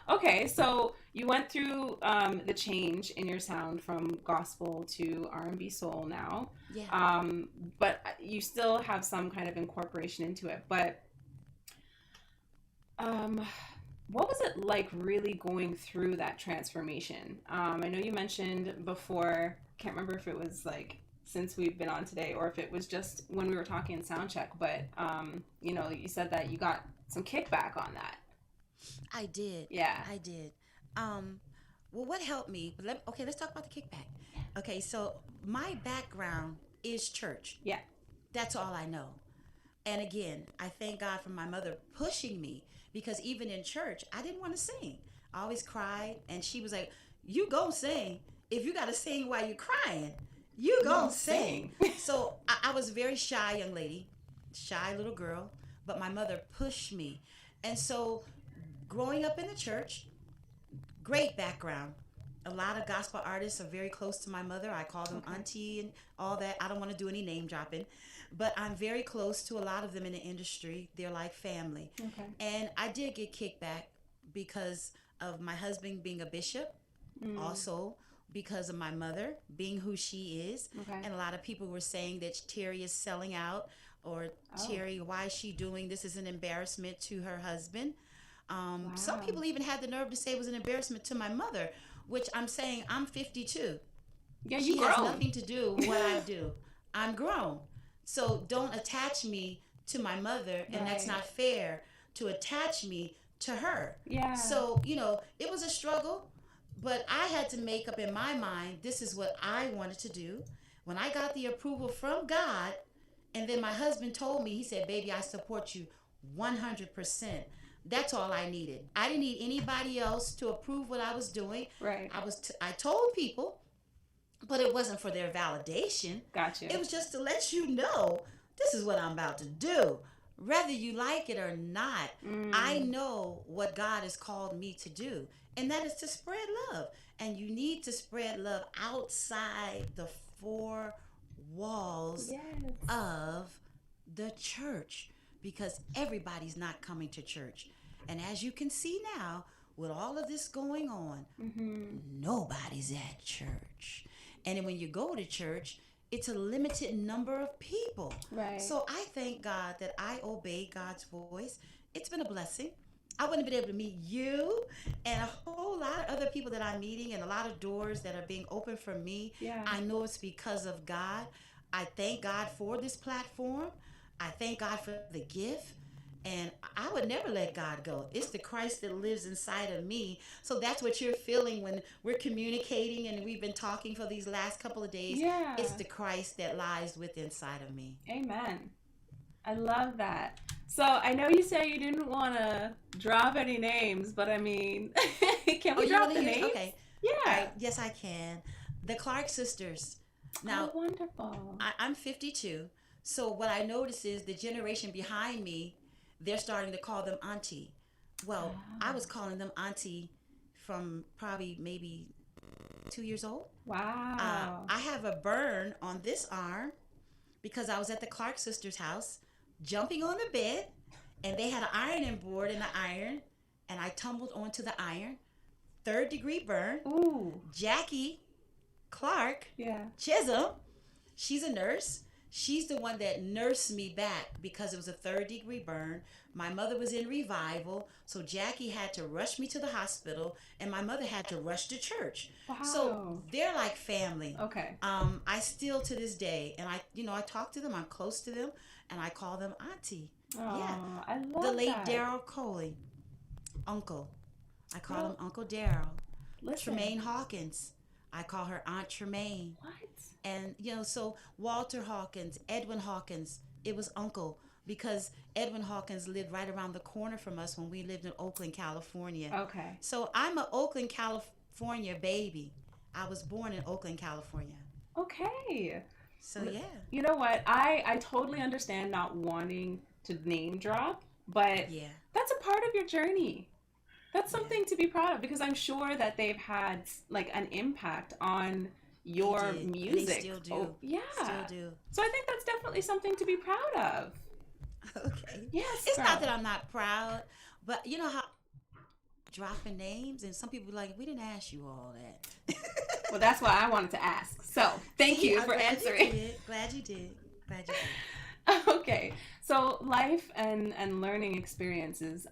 Okay, so you went through the change in your sound from gospel to R&B soul now. Yeah. But you still have some kind of incorporation into it. But what was it like really going through that transformation? I know you mentioned before, can't remember if it was like since we've been on today or if it was just when we were talking in sound check, but you said that you got some kickback on that. I did. Yeah. I did. Well, what helped me? Let's talk about the kickback. Okay, so my background is church. Yeah. That's all I know. And again, I thank God for my mother pushing me because even in church, I didn't want to sing. I always cried, and she was like, "You go sing. If you got to sing while you're crying, you go sing." So I was a very shy young lady, shy little girl, but my mother pushed me. And so growing up in the church, great background. A lot of gospel artists are very close to my mother. I call them auntie and all that. I don't want to do any name dropping, but I'm very close to a lot of them in the industry. They're like family. Okay. And I did get kickback because of my husband being a bishop, also because of my mother being who she is. Okay. And a lot of people were saying that Terrie is selling out, or Terrie, why is she doing this? Is an embarrassment to her husband. Some people even had the nerve to say it was an embarrassment to my mother, which I'm saying I'm 52. Yeah, She you grown. has nothing to do with what I do. I'm grown. So don't attach me to my mother, and that's Right. not fair to attach me to her. Yeah. So, it was a struggle, but I had to make up in my mind, this is what I wanted to do. When I got the approval from God, and then my husband told me, he said, "Baby, I support you 100%. That's all I needed. I didn't need anybody else to approve what I was doing. Right. I told people, but it wasn't for their validation. Gotcha. It was just to let you know, this is what I'm about to do. whether you like it or not, I know what God has called me to do, and that is to spread love. And you need to spread love outside the four walls Yes. of the church, because everybody's not coming to church. And as you can see now, with all of this going on, nobody's at church. And then when you go to church, it's a limited number of people. Right. So I thank God that I obey God's voice. It's been a blessing. I wouldn't have been able to meet you and a whole lot of other people that I'm meeting, and a lot of doors that are being opened for me. Yeah. I know it's because of God. I thank God for this platform. I thank God for the gift. And I would never let God go. It's the Christ that lives inside of me. So that's what you're feeling when we're communicating and we've been talking for these last couple of days. Yeah. It's the Christ that lies within inside of me. Amen. I love that. So I know you say you didn't want to drop any names, but I mean, can we drop the names? Okay. Yeah. All right. Yes, I can. The Clark sisters. Now, oh, wonderful. I'm 52. So what I notice is the generation behind me, they're starting to call them auntie. Well, I was calling them auntie from probably maybe 2 years old. Wow. I have a burn on this arm because I was at the Clark sisters' house jumping on the bed, and they had an ironing board in the iron, and I tumbled onto the iron. 3rd-degree burn. Ooh. Jackie Clark Yeah. Chisholm, she's a nurse. She's the one that nursed me back because it was a 3rd-degree burn. My mother was in revival, so Jackie had to rush me to the hospital, and my mother had to rush to church. Wow. So they're like family. Okay. I still to this day, and I talk to them. I'm close to them, and I call them auntie. Oh, Yeah. I love The late that. Daryl Coley, uncle. I call him Uncle Daryl. Listen. Tremaine Hawkins, I call her Aunt Tremaine. What? And so Walter Hawkins, Edwin Hawkins, it was uncle, because Edwin Hawkins lived right around the corner from us when we lived in Oakland, California. Okay. So I'm an Oakland, California baby. I was born in Oakland, California. Okay. So yeah. You know what? I totally understand not wanting to name drop, but Yeah. that's a part of your journey. That's something to be proud of, because I'm sure that they've had like an impact on your They did, and music. they still do. Oh, yeah. Still do. So I think that's definitely something to be proud of. Okay. Yes. It's girl. not that I'm not proud, but you know how dropping names, and some people like, we didn't ask you all that. Well, that's why I wanted to ask. So thank you I'm for glad answering. You did. Glad you did. Glad you did. Okay. So life and learning experiences.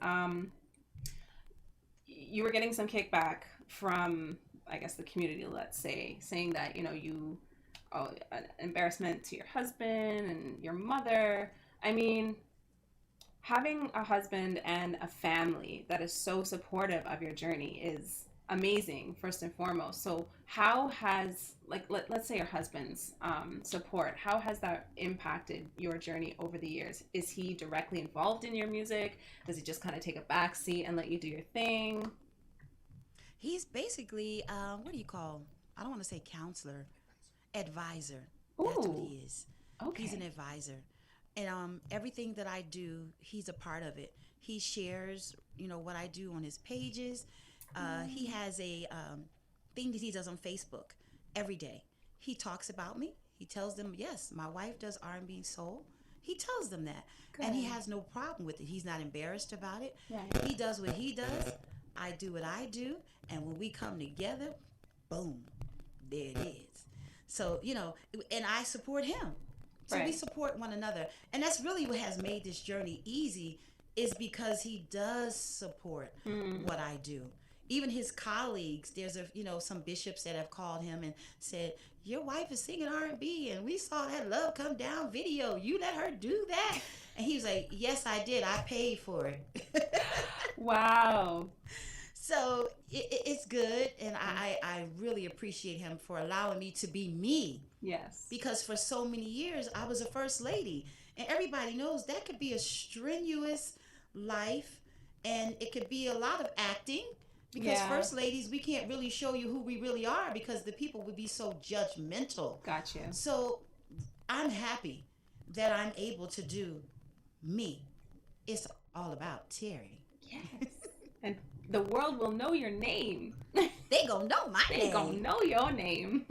You were getting some kickback from, I guess, the community, let's say, saying that, you an embarrassment to your husband and your mother. I mean, having a husband and a family that is so supportive of your journey is amazing, first and foremost. So how has, like, let's say your husband's support, how has that impacted your journey over the years? Is he directly involved in your music? Does he just kind of take a back seat and let you do your thing? He's basically, what do you call? I don't want to say counselor, advisor. Ooh. That's what he is. Okay. He's an advisor, and everything that I do, he's a part of it. He shares, what I do on his pages. He has a thing that he does on Facebook every day. He talks about me. He tells them, yes, my wife does R&B and soul. He tells them that, and he Good. has no problem with it. He's not embarrassed about it. Right. He does what he does. I do what I do, and when we come together, boom, there it is. So, and I support him. So we Right. support one another. And that's really what has made this journey easy, is because he does support what I do. Even his colleagues, there's some bishops that have called him and said, your wife is singing R&B, and we saw that Love Come Down video. You let her do that? And he was like, yes, I did. I paid for it. Wow. So it's good, and I really appreciate him for allowing me to be me, Yes. because for so many years I was a first lady, and everybody knows that could be a strenuous life, and it could be a lot of acting, because Yeah. first ladies, we can't really show you who we really are because the people would be so judgmental. Got you. So I'm happy that I'm able to do me. It's all about Terry. Yes. And the world will know your name. They gonna know my They name. gonna know your name.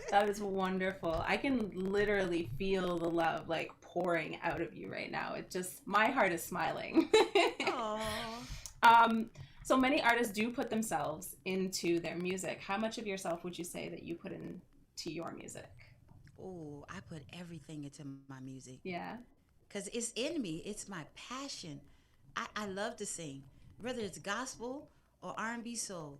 That is wonderful. I can literally feel the love like pouring out of you right now. It just, my heart is smiling. Aww. um, so many artists do put themselves into their music. How much of yourself would you say that you put into your music? Oh, I put everything into my music Yeah. because it's in me. It's my passion. I love to sing, whether it's gospel or R&B soul.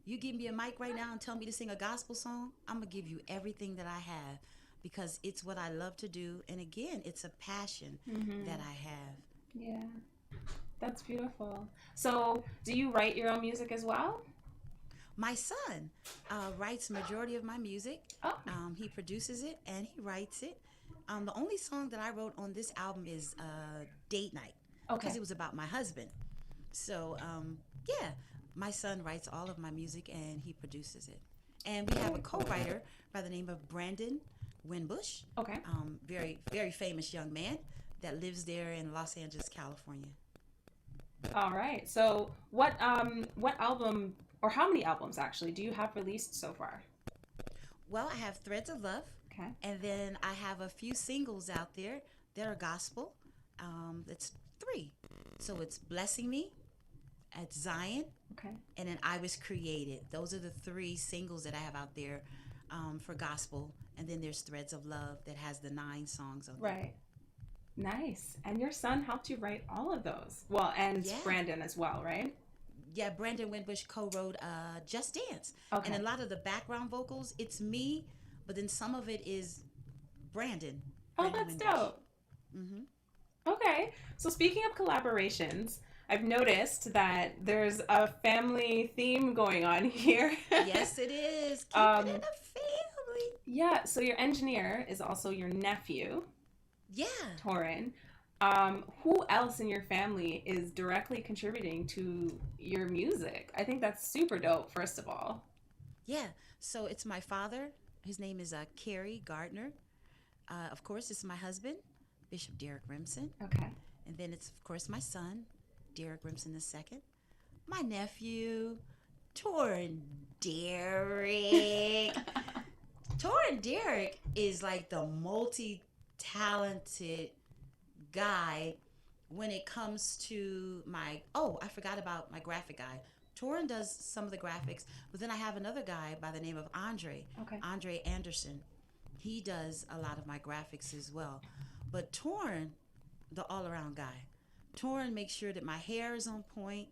You give me a mic right now and tell me to sing a gospel song, I'm gonna give you everything that I have because it's what I love to do. And again, it's a passion that I have. Yeah. That's beautiful. So, do you write your own music as well? My son writes majority of my music. Oh. He produces it and he writes it. The only song that I wrote on this album is Date Night because Okay. it was about my husband. So, yeah, my son writes all of my music and he produces it. And we have a co-writer by the name of Brandon Winbush. Okay. Very, very famous young man that lives there in Los Angeles, California. All right. So, what album or how many albums actually do you have released so far? Well, I have Threads of Love. Okay. And then I have a few singles out there that are gospel. It's 3. So it's Blessing Me, it's Zion, Okay. and then I Was Created. Those are the 3 singles that I have out there for gospel. And then there's Threads of Love that has the 9 songs on there. Right. Nice. And your son helped you write all of those. Well, and Yeah. Brandon as well, right? Yeah, Brandon Winbush co-wrote Just Dance. Okay. And a lot of the background vocals, it's me, but then some of it is Brandon. Oh, Brandon that's Winbush. dope. Mm-hmm. Okay. So speaking of collaborations, I've noticed that there's a family theme going on here. Yes, it is. Keep Um, it in the family. Yeah, so your engineer is also your nephew, Yeah. Torin. Who else in your family is directly contributing to your music? I think that's super dope, first of all. Yeah. So it's my father. His name is Carrie Gardner. Of course, it's my husband, Bishop Derek Rimson. Okay. And then it's, of course, my son, Derek Rimson II. My nephew, Torin Derek. Torin Derek is like the multi-talented guy when it comes to I forgot about my graphic guy. Torin does some of the graphics, but then I have another guy by the name of Andre Anderson. He does a lot of my graphics as well. But Torin, the all-around guy. Torin makes sure that my hair is on point.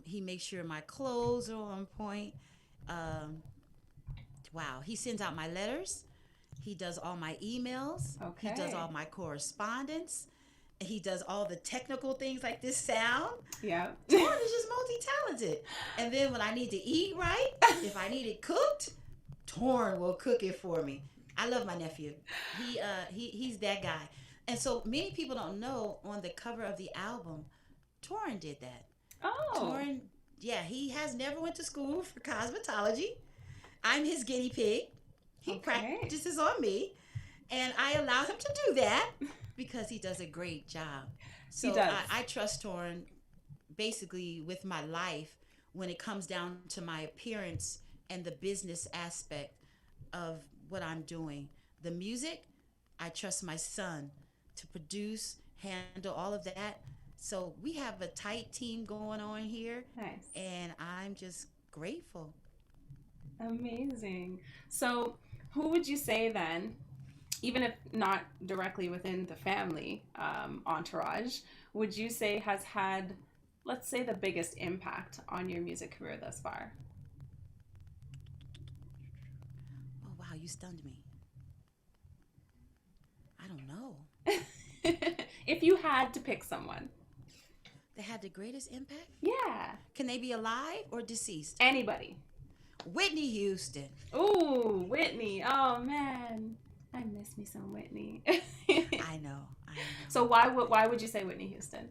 He makes sure my clothes are on point. Wow, he sends out my letters. He does all my emails. Okay. He does all my correspondence. He does all the technical things like this sound. Yeah. Torin is just multi-talented. And then when I need to eat right, if I need it cooked, Torin will cook it for me. I love my nephew. He's that guy. And so many people don't know on the cover of the album, Torin did that. Oh. Torin, yeah, he has never went to school for cosmetology. I'm his guinea pig. He Okay. practices on me, and I allow him to do that because he does a great job. So He does. I trust Torin basically with my life when it comes down to my appearance and the business aspect of what I'm doing. The music, I trust my son to produce, handle all of that. So we have a tight team going on here, Nice. and I'm just grateful. Amazing. So, who would you say then, even if not directly within the family entourage, would you say has had, let's say, the biggest impact on your music career thus far? Oh, wow, you stunned me. I don't know. If you had to pick someone. They had the greatest impact? Yeah. Can they be alive or deceased? Anybody. Whitney Houston. Ooh, Whitney. Oh, man. I miss me some Whitney. I know. So why would you say Whitney Houston?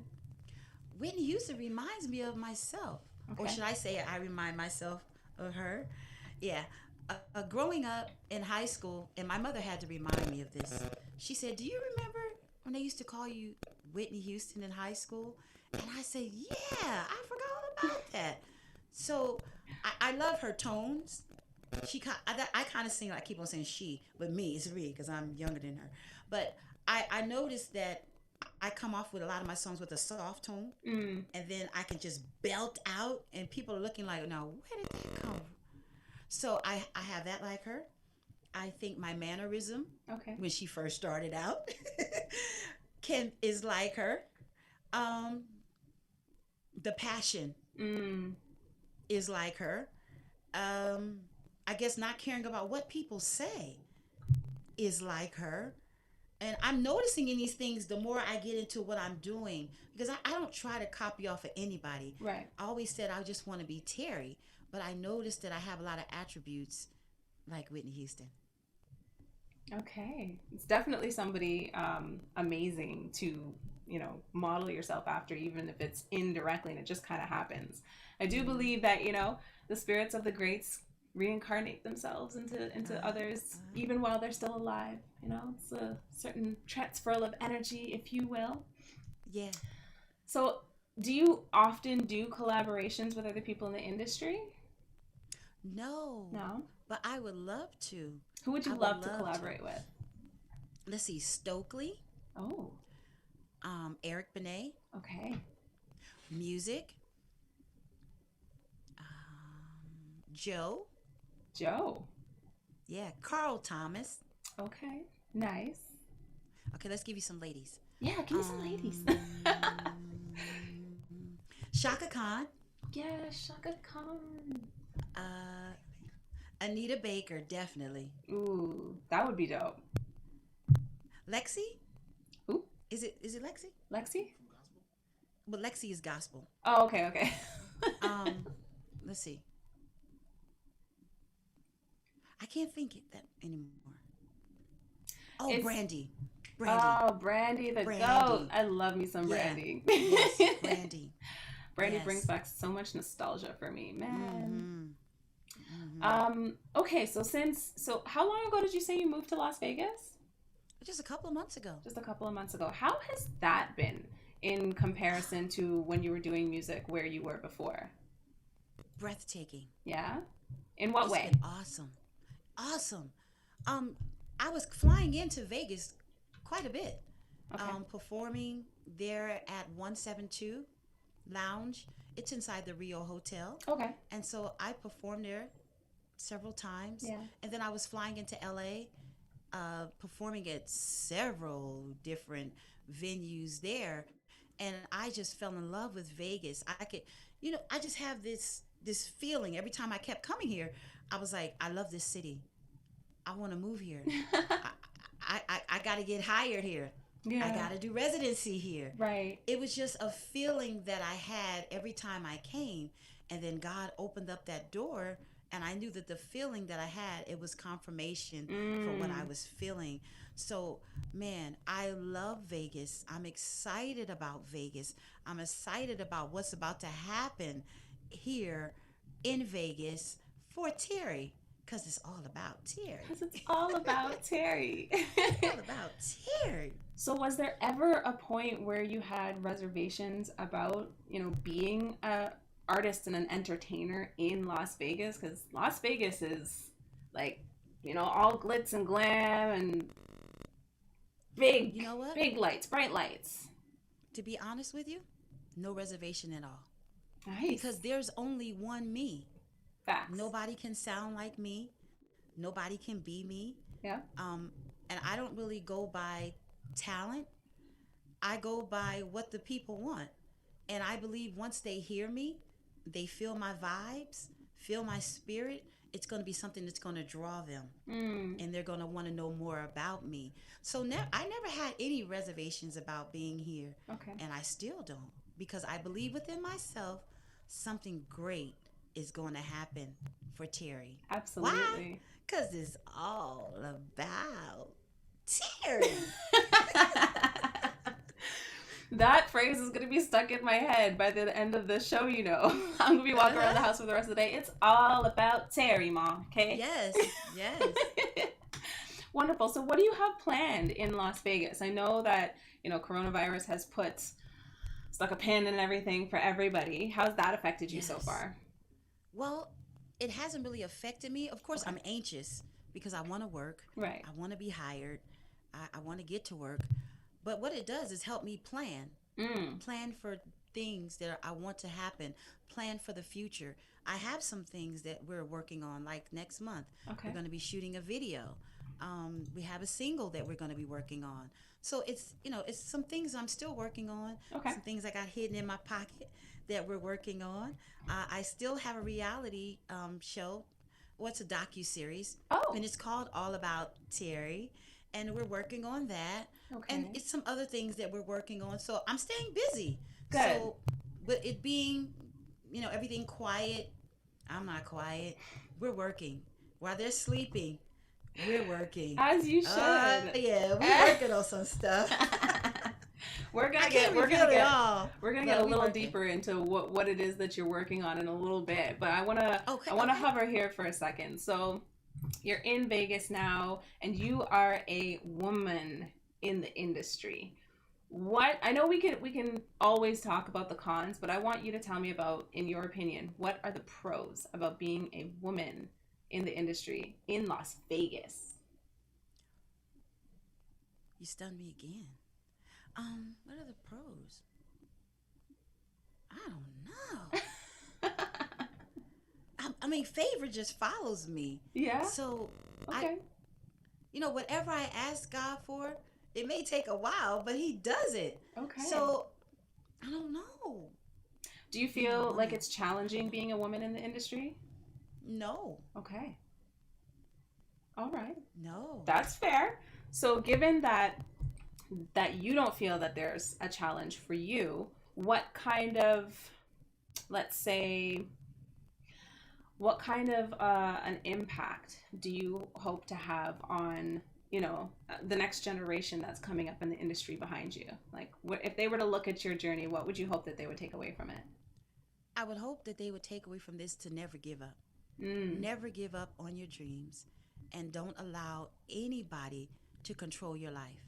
Whitney Houston reminds me of myself. Or Okay. should I say I remind myself of her? Yeah. Growing up in high school, and my mother had to remind me of this. She said, "Do you remember when they used to call you Whitney Houston in high school. And I said, yeah, I forgot all about that. So I love her tones. I kind of sing, I keep on saying she, but me, it's me because I'm younger than her. But I noticed that I come off with a lot of my songs with a soft tone, and then I can just belt out, and people are looking like, now, where did that come from? So I have that like her. I think my mannerism, Okay. when she first started out, is like her. The passion is like her. I guess not caring about what people say is like her. And I'm noticing in these things the more I get into what I'm doing, because I don't try to copy off of anybody. Right. I always said I just want to be Terrie, but I noticed that I have a lot of attributes like Whitney Houston. Okay. It's definitely somebody amazing to, model yourself after, even if it's indirectly and it just kind of happens. I do believe that, the spirits of the greats reincarnate themselves into others even while they're still alive. It's a certain transfer of energy, if you will. Yeah. So do you often do collaborations with other people in the industry? No. But I would love to. Who would you love to collaborate with? Let's see, Stokely. Oh. Eric Benet. Okay. Music. Joe. Yeah, Carl Thomas. Okay. Nice. Okay, let's give you some ladies. Yeah, give me some ladies. Shaka Khan. Yeah, Shaka Khan. Anita Baker, definitely. Ooh, that would be dope. Lexi? Who? Is it Lexi? Lexi? But Lexi is gospel. Oh, okay. Let's see. I can't think it that anymore. Oh, Brandy. Oh, Brandy the goat. I love me some Brandy. Yes, Brandy. Brandy brings back so much nostalgia for me, man. Mm-hmm. Okay, so how long ago did you say you moved to Las Vegas? Just a couple of months ago. Just a couple of months ago. How has that been in comparison to when you were doing music where you were before? Breathtaking. Yeah? In what way? Been awesome. I was flying into Vegas quite a bit. Okay. Performing there at 172 Lounge. It's inside the Rio Hotel. Okay. And so I performed there several times. Yeah. And then I was flying into LA, performing at several different venues there. And I just fell in love with Vegas. I just have this feeling every time I kept coming here. I was like, I love this city. I want to move here. I got to get hired here. Yeah. I got to do residency here. Right. It was just a feeling that I had every time I came. And then God opened up that door, and I knew that the feeling that I had, it was confirmation for what I was feeling. So, man, I love Vegas. I'm excited about Vegas. I'm excited about what's about to happen here in Vegas for Terrie. Because it's all about Terrie. Because it's all about Terrie. It's all about Terrie. So was there ever a point where you had reservations about, being a artist and an entertainer in Las Vegas? Because Las Vegas is like, all glitz and glam and big, big lights, bright lights. To be honest with you, no reservation at all. Nice. Because there's only one me. Facts. Nobody can sound like me. Nobody can be me. Yeah. And I don't really go by talent. I go by what the people want. And I believe once they hear me, they feel my vibes, feel my spirit, it's going to be something that's going to draw them. And they're going to want to know more about me. So I never had any reservations about being here. Okay. And I still don't. Because I believe within myself something great is going to happen for Terrie. Absolutely. Why? Because it's all about Terrie. That phrase is going to be stuck in my head by the end of the show, I'm going to be walking around the house for the rest of the day. It's all about Terrie, Mom, okay? Yes. Wonderful. So what do you have planned in Las Vegas? I know that, coronavirus has stuck a pin in everything for everybody. How's that affected you so Yes. far? Well, it hasn't really affected me. Of course, Okay. I'm anxious because I want to work. Right. I want to be hired. I want to get to work. But what it does is help me Mm. plan for things that I want to happen, plan for the future. I have some things that we're working on, like next month. Okay. We're going to be shooting a video. We have a single that we're going to be working on. So it's some things I'm still working on. Okay. Some things I got hidden in my pocket that we're working on. I still have a reality show. What's a docu-series? Oh. And it's called All About Terrie. And we're working on that. Okay. And it's some other things that we're working on. So I'm staying busy. Good. So, with it being, everything quiet, I'm not quiet. We're working. While they're sleeping, we're working. As you should. Yeah, we're working on some stuff. We're gonna I get can't we're reveal gonna it get all, we're gonna but get a we little working. deeper into what it is that you're working on in a little bit. But I Okay, wanna okay. hover here for a second. So you're in Vegas now, and you are a woman in the industry. What I know we can always talk about the cons, but I want you to tell me about, in your opinion, what are the pros about being a woman in the industry in Las Vegas? You stunned me again. What are the pros? I don't know. I mean, favor just follows me. Yeah. So, Okay. whatever I ask God for, it may take a while, but He does it. Okay. So, I don't know. Do you being a feel like woman. it's challenging being a woman in the industry? No, Okay. All right. no. That's fair. So given that you don't feel that there's a challenge for you, what kind of, let's say, an impact do you hope to have on, the next generation that's coming up in the industry behind you? Like, if they were to look at your journey, what would you hope that they would take away from it? I would hope that they would take away from this to never give up. Mm. Never give up on your dreams, and don't allow anybody to control your life.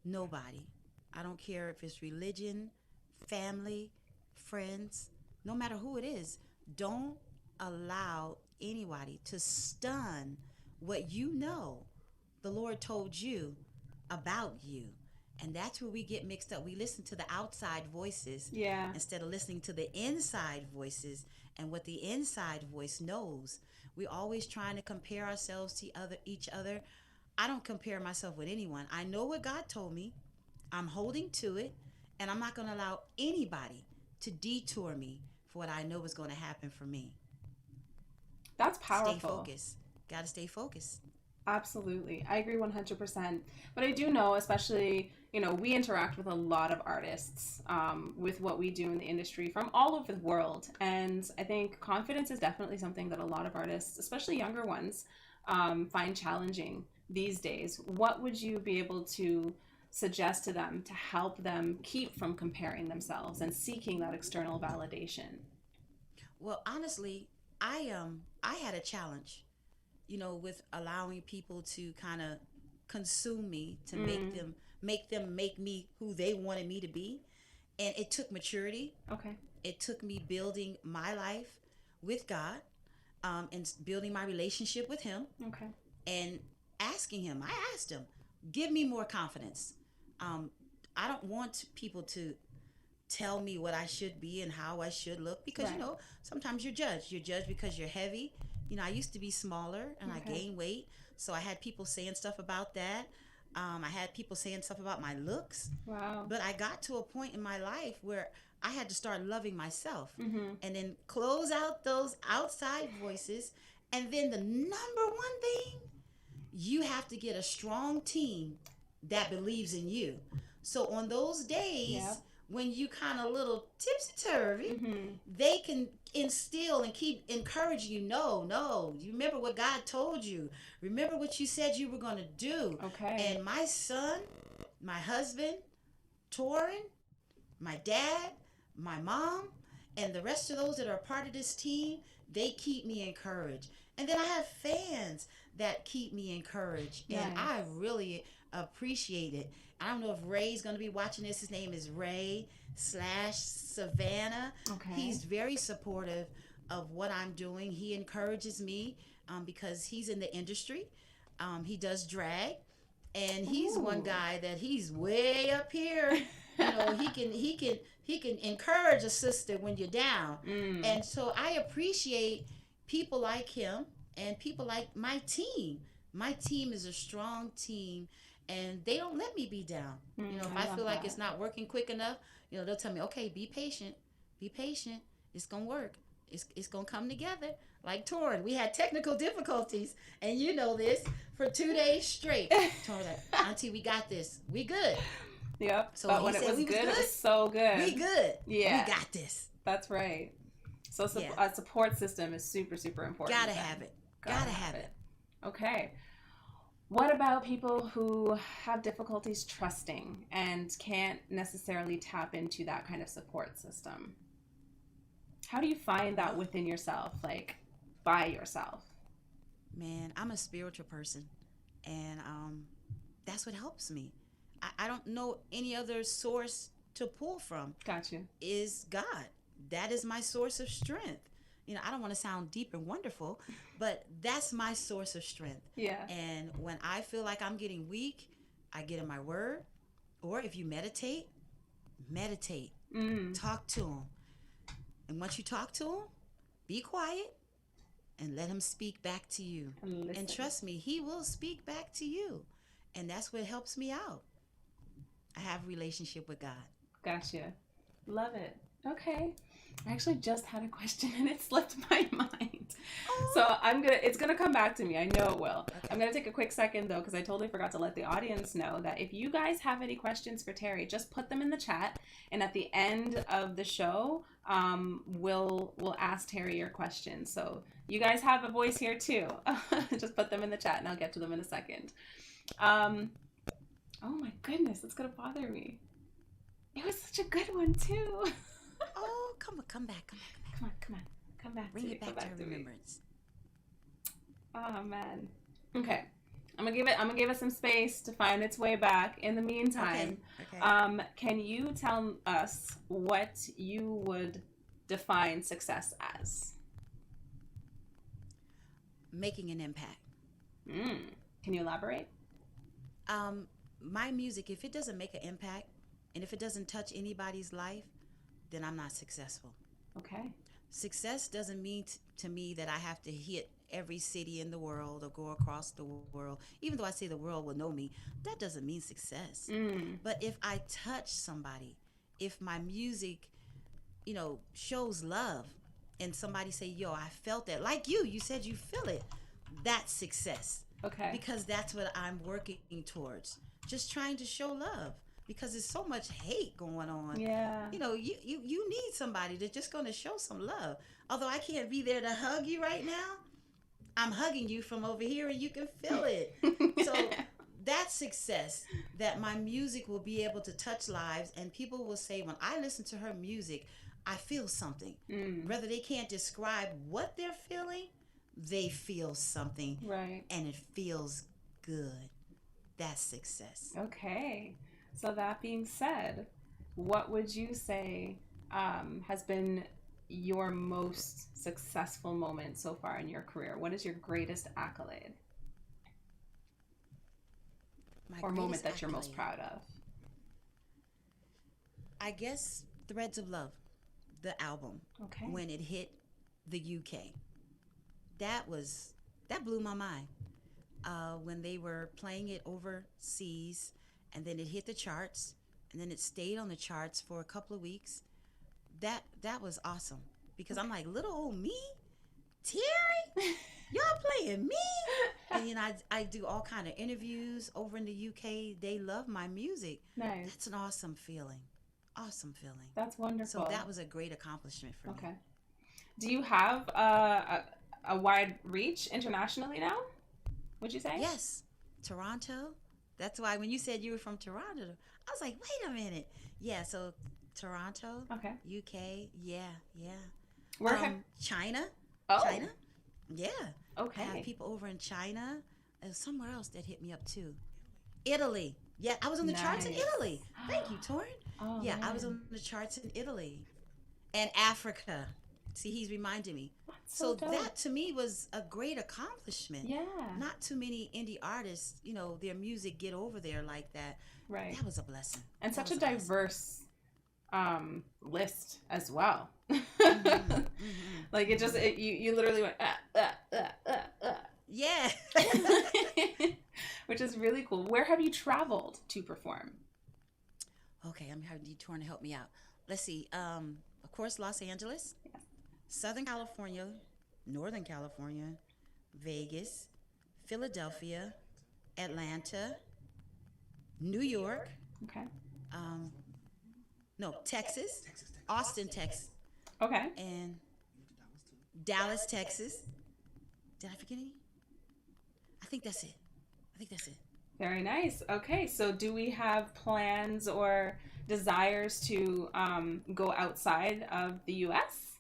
Nobody. I don't care if it's religion, family, friends, no matter who it is. Don't allow anybody to stun what the Lord told you about you. And that's where we get mixed up. We listen to the outside voices Yeah. instead of listening to the inside voices and what the inside voice knows. We're always trying to compare ourselves to each other. I don't compare myself with anyone. I know what God told me. I'm holding to it, and I'm not going to allow anybody to detour me for what I know is going to happen for me. That's powerful. Stay focused. Got to stay focused. Absolutely. I agree 100%. But I do know, especially, we interact with a lot of artists with what we do in the industry from all over the world. And I think confidence is definitely something that a lot of artists, especially younger ones, find challenging these days. What would you be able to suggest to them to help them keep from comparing themselves and seeking that external validation? Well, honestly, I had a challenge, with allowing people to kind of consume me, to make them make me who they wanted me to be. And it took maturity. Okay. It took me building my life with God, and building my relationship with Him, Okay. and asking Him. I asked Him, give me more confidence. I don't want people to tell me what I should be and how I should look, because Right. sometimes you're judged. You're judged because you're heavy. I used to be smaller, and I Okay. gained weight, so I had people saying stuff about that. I had people saying stuff about my looks, Wow. but I got to a point in my life where I had to start loving myself, Mm-hmm. and then close out those outside voices. And then the number one thing, you have to get a strong team that believes in you. So on those days, Yep. when you kind of little tipsy-turvy, Mm-hmm. they can instill and keep encouraging you. No, you remember what God told you. Remember what you said you were going to do. Okay. And my son, my husband, Torin, my dad, my mom, and the rest of those that are part of this team, they keep me encouraged. And then I have fans that keep me encouraged. And Nice. I really appreciate it. I don't know if Ray's going to be watching this. His name is Ray slash Savannah. Okay. He's very supportive of what I'm doing. He encourages me because he's in the industry. He does drag, and he's one Ooh. guy that he's way up here. You know, he can encourage a sister when you're down. Mm. And so I appreciate people like him and people like my team. My team is a strong team, and they don't let me be down. You know, if I love feel like that. it's not working quick enough, you know, they'll tell me, okay, be patient, be patient. It's gonna work. It's gonna come together. Like Torrin, we had technical difficulties, and you know this, for 2 days straight. Torrin, like, Auntie, we got this. We good. Yep. So But he when it said was we was good, it good, was so good. We good. Yeah. We got this. That's right. So Yeah. a support system is super, super important. Gotta then. have it. Gotta have it. Okay. What about people who have difficulties trusting and can't necessarily tap into that kind of support system? How do you find that within yourself, like by yourself? Man, I'm a spiritual person, and that's what helps me. I don't know any other source to pull from. Got you. Is God. That is my source of strength. You know, I don't want to sound deep and wonderful, but that's my source of strength. Yeah. And when I feel like I'm getting weak, I get in my word, or if you meditate, talk to him. And once you talk to him, be quiet and let him speak back to you. And listen. And trust me, he will speak back to you. And that's what helps me out. I have a relationship with God. Gotcha. Love it. Okay. I actually just had a question and it slipped my mind. So it's gonna come back to me. I know it will. Okay. I'm gonna take a quick second though, because I totally forgot to let the audience know that if you guys have any questions for Terrie, just put them in the chat, and at the end of the show, we'll ask Terrie your questions. So you guys have a voice here too. Just put them in the chat and I'll get to them in a second. Oh my goodness, it's gonna bother me. It was such a good one too. Oh, come back. Come back. Bring it back to me. remembrance. Oh man. Okay. I'm gonna give it some space to find its way back. In the meantime, Okay. can you tell us what you would define success as? Making an impact. Can you elaborate? My music, if it doesn't make an impact and if it doesn't touch anybody's life, then I'm not successful. Okay. Success doesn't mean to me that I have to hit every city in the world or go across the world. Even though I say the world will know me, that doesn't mean success. But if I touch somebody, if my music, you know, shows love, and somebody say, yo, I felt that, like you said you feel it, that's success. Okay. Because that's what I'm working towards. Just trying to show love, because there's so much hate going on. Yeah. You know, you need somebody that's just going to show some love. Although I can't be there to hug you right now, I'm hugging you from over here and you can feel it. So that's success, that my music will be able to touch lives, and people will say, when I listen to her music, I feel something. Whether they can't describe what they're feeling, they feel something. Right. And it feels good. That's success. Okay. So that being said, what would you say has been your most successful moment so far in your career? What is your greatest accolade or moment that you're most proud of? I guess Threads of Love, the album. Okay. When it hit the UK. That blew my mind. When they were playing it overseas, and then it hit the charts, and then it stayed on the charts for a couple of weeks. That was awesome, because I'm like, little old me, Terrie, y'all playing me. And you know, I do all kind of interviews over in the UK. They love my music. Nice. That's an awesome feeling. Awesome feeling. That's wonderful. So that was a great accomplishment for me. Okay. Do you have a wide reach internationally now, would you say? Yes. Toronto. That's why when you said you were from Toronto, I was like, wait a minute. Yeah, so Toronto, Okay. UK, yeah. Where have... China. Oh. China. Yeah. I have Okay. people over in China and somewhere else that hit me up too. Italy. Yeah, I was on the charts in Nice. Italy. Thank you, Torrin. Oh Yeah, I was man. on the charts in Italy and Africa. See, he's reminding me. That's so So dope. that to me was a great accomplishment. Yeah. Not too many indie artists, their music get over there like that. Right. That was a blessing. And That such a was a blessing. diverse list as well. Mhm. Mhm. Like it just you literally went Yeah. which is really cool. Where have you traveled to perform? Okay, I'm having you torn to help me out. Let's see. Of course, Los Angeles, Southern California, Northern California, Vegas, Philadelphia, Atlanta, New York, Okay. um, no, Texas, Austin, Texas, Okay. and Dallas, Texas. Did I forget any? I think that's it. I think that's it. Very nice. Okay, so do we have plans or desires to go outside of the U.S.?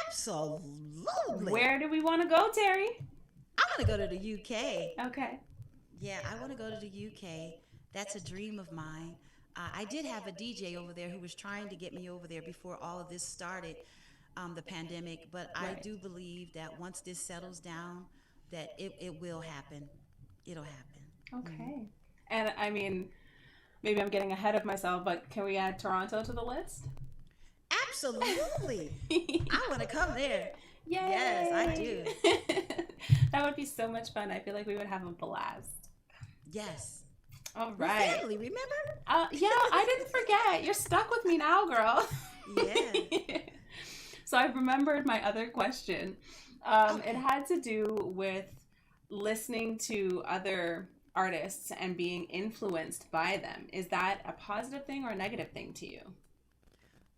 Absolutely. Where do we want to go, Terry? I want to go to the UK. Okay. Yeah, I want to go to the UK. That's a dream of mine. I did have a DJ over there who was trying to get me over there before all of this started, the pandemic. But I Right. do believe that once this settles down, that it will happen. It'll happen. Okay. And I mean, maybe I'm getting ahead of myself, but can we add Toronto to the list? Absolutely. I want to come there. Yay! Yes, I do. That would be so much fun. I feel like we would have a blast. Yes. All We're right. family, remember? Yeah, I didn't forget. You're stuck with me now, girl. Yeah. So I remembered my other question. Okay. It had to do with listening to other artists and being influenced by them. Is that a positive thing or a negative thing to you?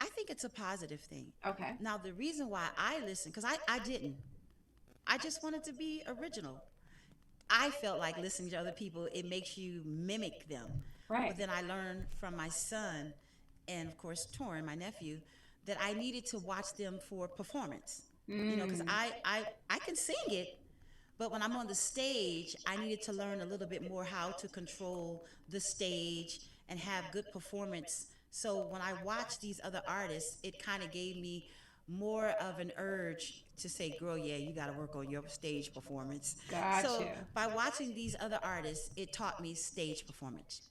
I think it's a positive thing. Okay. Now, the reason why I listened, because I didn't, I just wanted to be original. I felt like listening to other people, it makes you mimic them. Right. But then I learned from my son and, of course, Torrin, my nephew, that I needed to watch them for performance. Because I can sing it, but when I'm on the stage, I needed to learn a little bit more how to control the stage and have good performance. So when I watched these other artists, it kind of gave me more of an urge to say, girl, yeah, you got to work on your stage performance. Got So you. by watching these other artists, it taught me stage performance.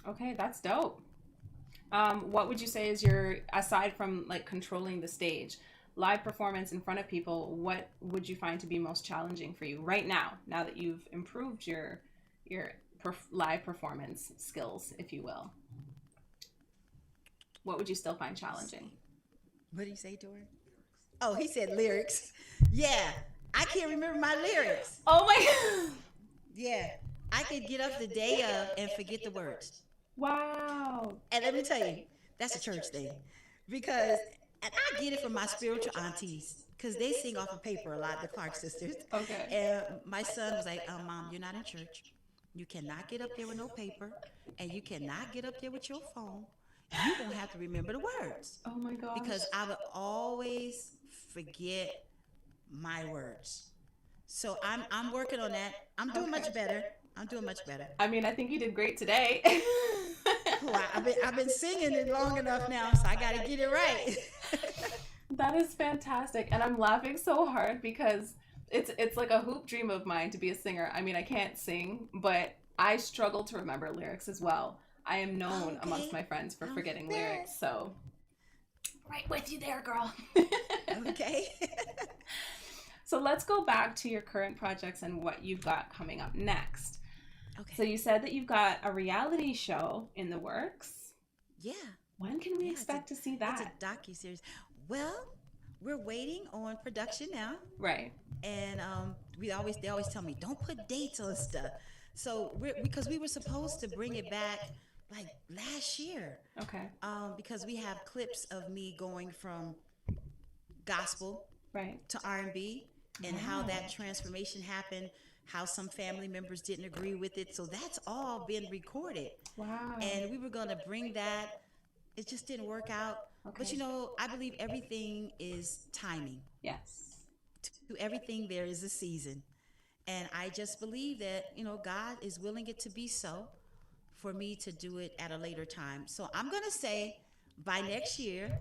Okay, that's dope. What would you say is your, aside from like controlling the stage, live performance in front of people, what would you find to be most challenging for you right now that you've improved your live performance skills, if you will? What would you still find challenging? What did he say, Tori? Oh, he said lyrics. Yeah, I can't remember my lyrics. Oh my god. Yeah, I could get up the day of and forget the words. Wow. And let me tell you, that's a church thing. Because, and I get it from my spiritual aunties, because they sing off of paper a lot, the Clark sisters. Okay. And my son was like, Mom, you're not in church. You cannot get up there with no paper, and you cannot get up there with your phone. You're going to have to remember the words. Oh my gosh. Because I would always forget my words. So I'm working on that. I'm doing much better. I'm doing much better. I mean, I think you did great today. Oh, I've been singing it long enough now, so I got to get it right. That is fantastic, and I'm laughing so hard because it's like a hoop dream of mine to be a singer. I mean, I can't sing, but I struggle to remember lyrics as well. I am known amongst my friends for forgetting lyrics, so right with you there, girl. Okay. So let's go back to your current projects and what you've got coming up next. Okay. So you said that you've got a reality show in the works. Yeah. When can we Yeah, expect to see It's that? a docu-series. Well, we're waiting on production now. Right. And they always tell me, don't put dates on stuff. So because we were supposed to bring it back like last year. Okay. Because we have clips of me going from gospel Right. to R&B and how that transformation happened, how some family members didn't agree with it. So that's all been recorded. Wow. And we were going to bring that. It just didn't work out. Okay. But I believe everything is timing. Yes. To everything there is a season. And I just believe that, God is willing it to be so for me to do it at a later time. So I'm going to say by next year,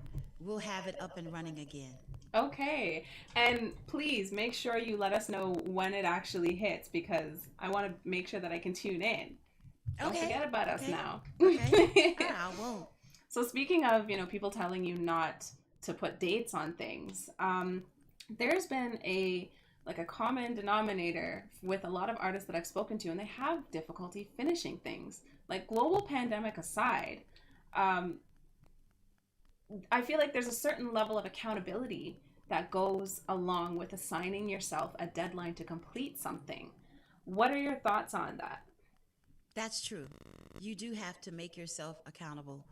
we'll have it up and running again. Okay. And please make sure you let us know when it actually hits because I want to make sure that I can tune in. Don't Okay. forget about us Okay. now. Okay. I won't. So speaking of, people telling you not to put dates on things, there's been a common denominator with a lot of artists that I've spoken to, and they have difficulty finishing things. Like global pandemic aside, um, I feel like there's a certain level of accountability that goes along with assigning yourself a deadline to complete something. What are your thoughts on that? That's true. You do have to make yourself accountable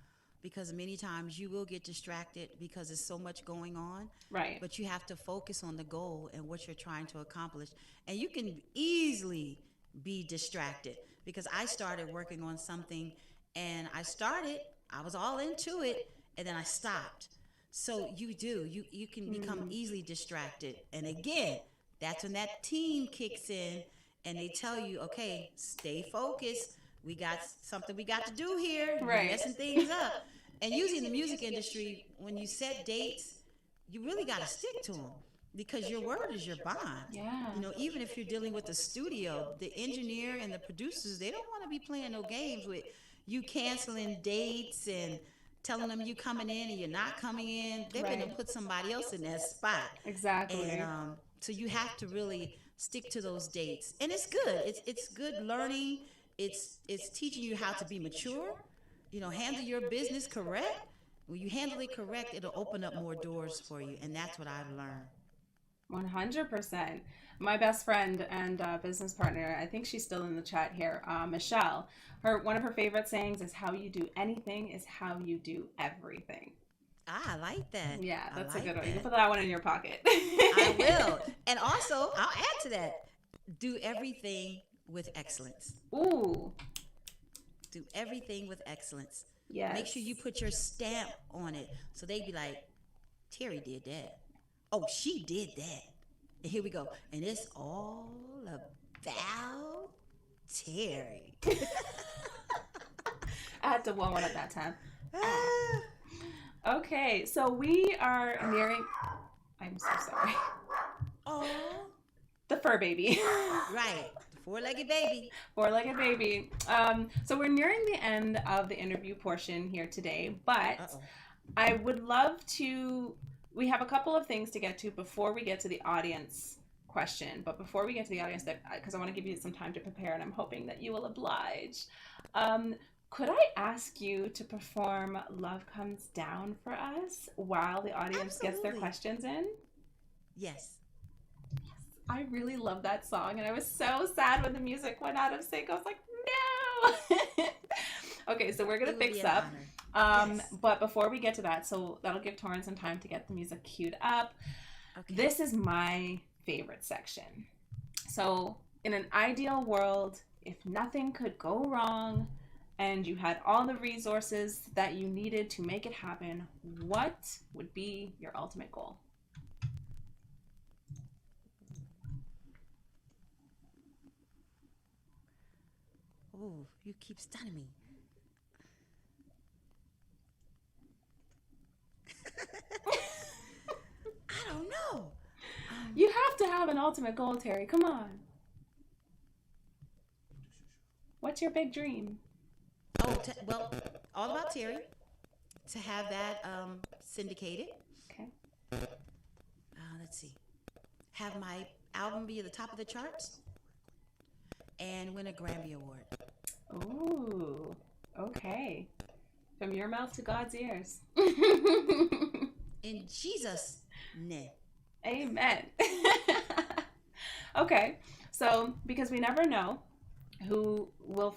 because many times you will get distracted because there's so much going on. Right. But you have to focus on the goal and what you're trying to accomplish. And you can easily be distracted because I started working on something and I was all into it, and then I stopped. So you can become easily distracted. And again, that's when that team kicks in and they tell you, okay, stay focused. We got something we got to do here. You're Right. messing things up. And usually in the music industry, when you set dates, you really got to stick to them because your word is your bond. Yeah. Even if you're dealing with the studio, the engineer and the producers, they don't want to be playing no games with you canceling dates and telling them you coming in and you're not coming in. They're going to Right. put somebody else in that spot. Exactly. And so you have to really stick to those dates. And it's good. It's good learning. It's teaching you how to be mature. Handle your business correct. When you handle it correct, it'll open up more doors for you. And that's what I've learned. 100%. My best friend and business partner, I think she's still in the chat here, Michelle. One of her favorite sayings is, "How you do anything is how you do everything." I like that. Yeah, that's I a like good one. You can that. put that one in your pocket. I will. And also, I'll add to that. Do everything with excellence. Ooh, Do everything with excellence. yes. Make sure you put your stamp on it. So they'd be like, Terrie did that. Oh, she did that. And here we go. And it's all about Terrie. I had to blow one at that time. Ah. Okay, so we are nearing. I'm so sorry. Oh, The fur baby. right. The four-legged baby. Four-legged baby. So we're nearing the end of the interview portion here today, but Uh-oh. I would love to. We have a couple of things to get to before we get to the audience question. But before we get to the audience, because I want to give you some time to prepare, and I'm hoping that you will oblige. Could I ask you to perform "Love Comes Down" for us while the audience gets their Absolutely. questions in? Yes. I really love that song, and I was so sad when the music went out of sync. I was like, no. Okay, so we're gonna It would be fix an up. honor. Yes. But before we get to that, so that'll give Torrin some time to get the music queued up. Okay. This is my favorite section. So, in an ideal world, if nothing could go wrong and you had all the resources that you needed to make it happen, what would be your ultimate goal? Oh, you keep stunning me. I don't know. You have to have an ultimate goal, Terrie. Come on. What's your big dream? Oh, well, all about Terrie. To have that syndicated. Okay. Let's see. Have my album be at the top of the charts and win a Grammy Award. Ooh. Okay. From your mouth to God's ears. In Jesus' name. Amen. Okay. So, because we never know who will,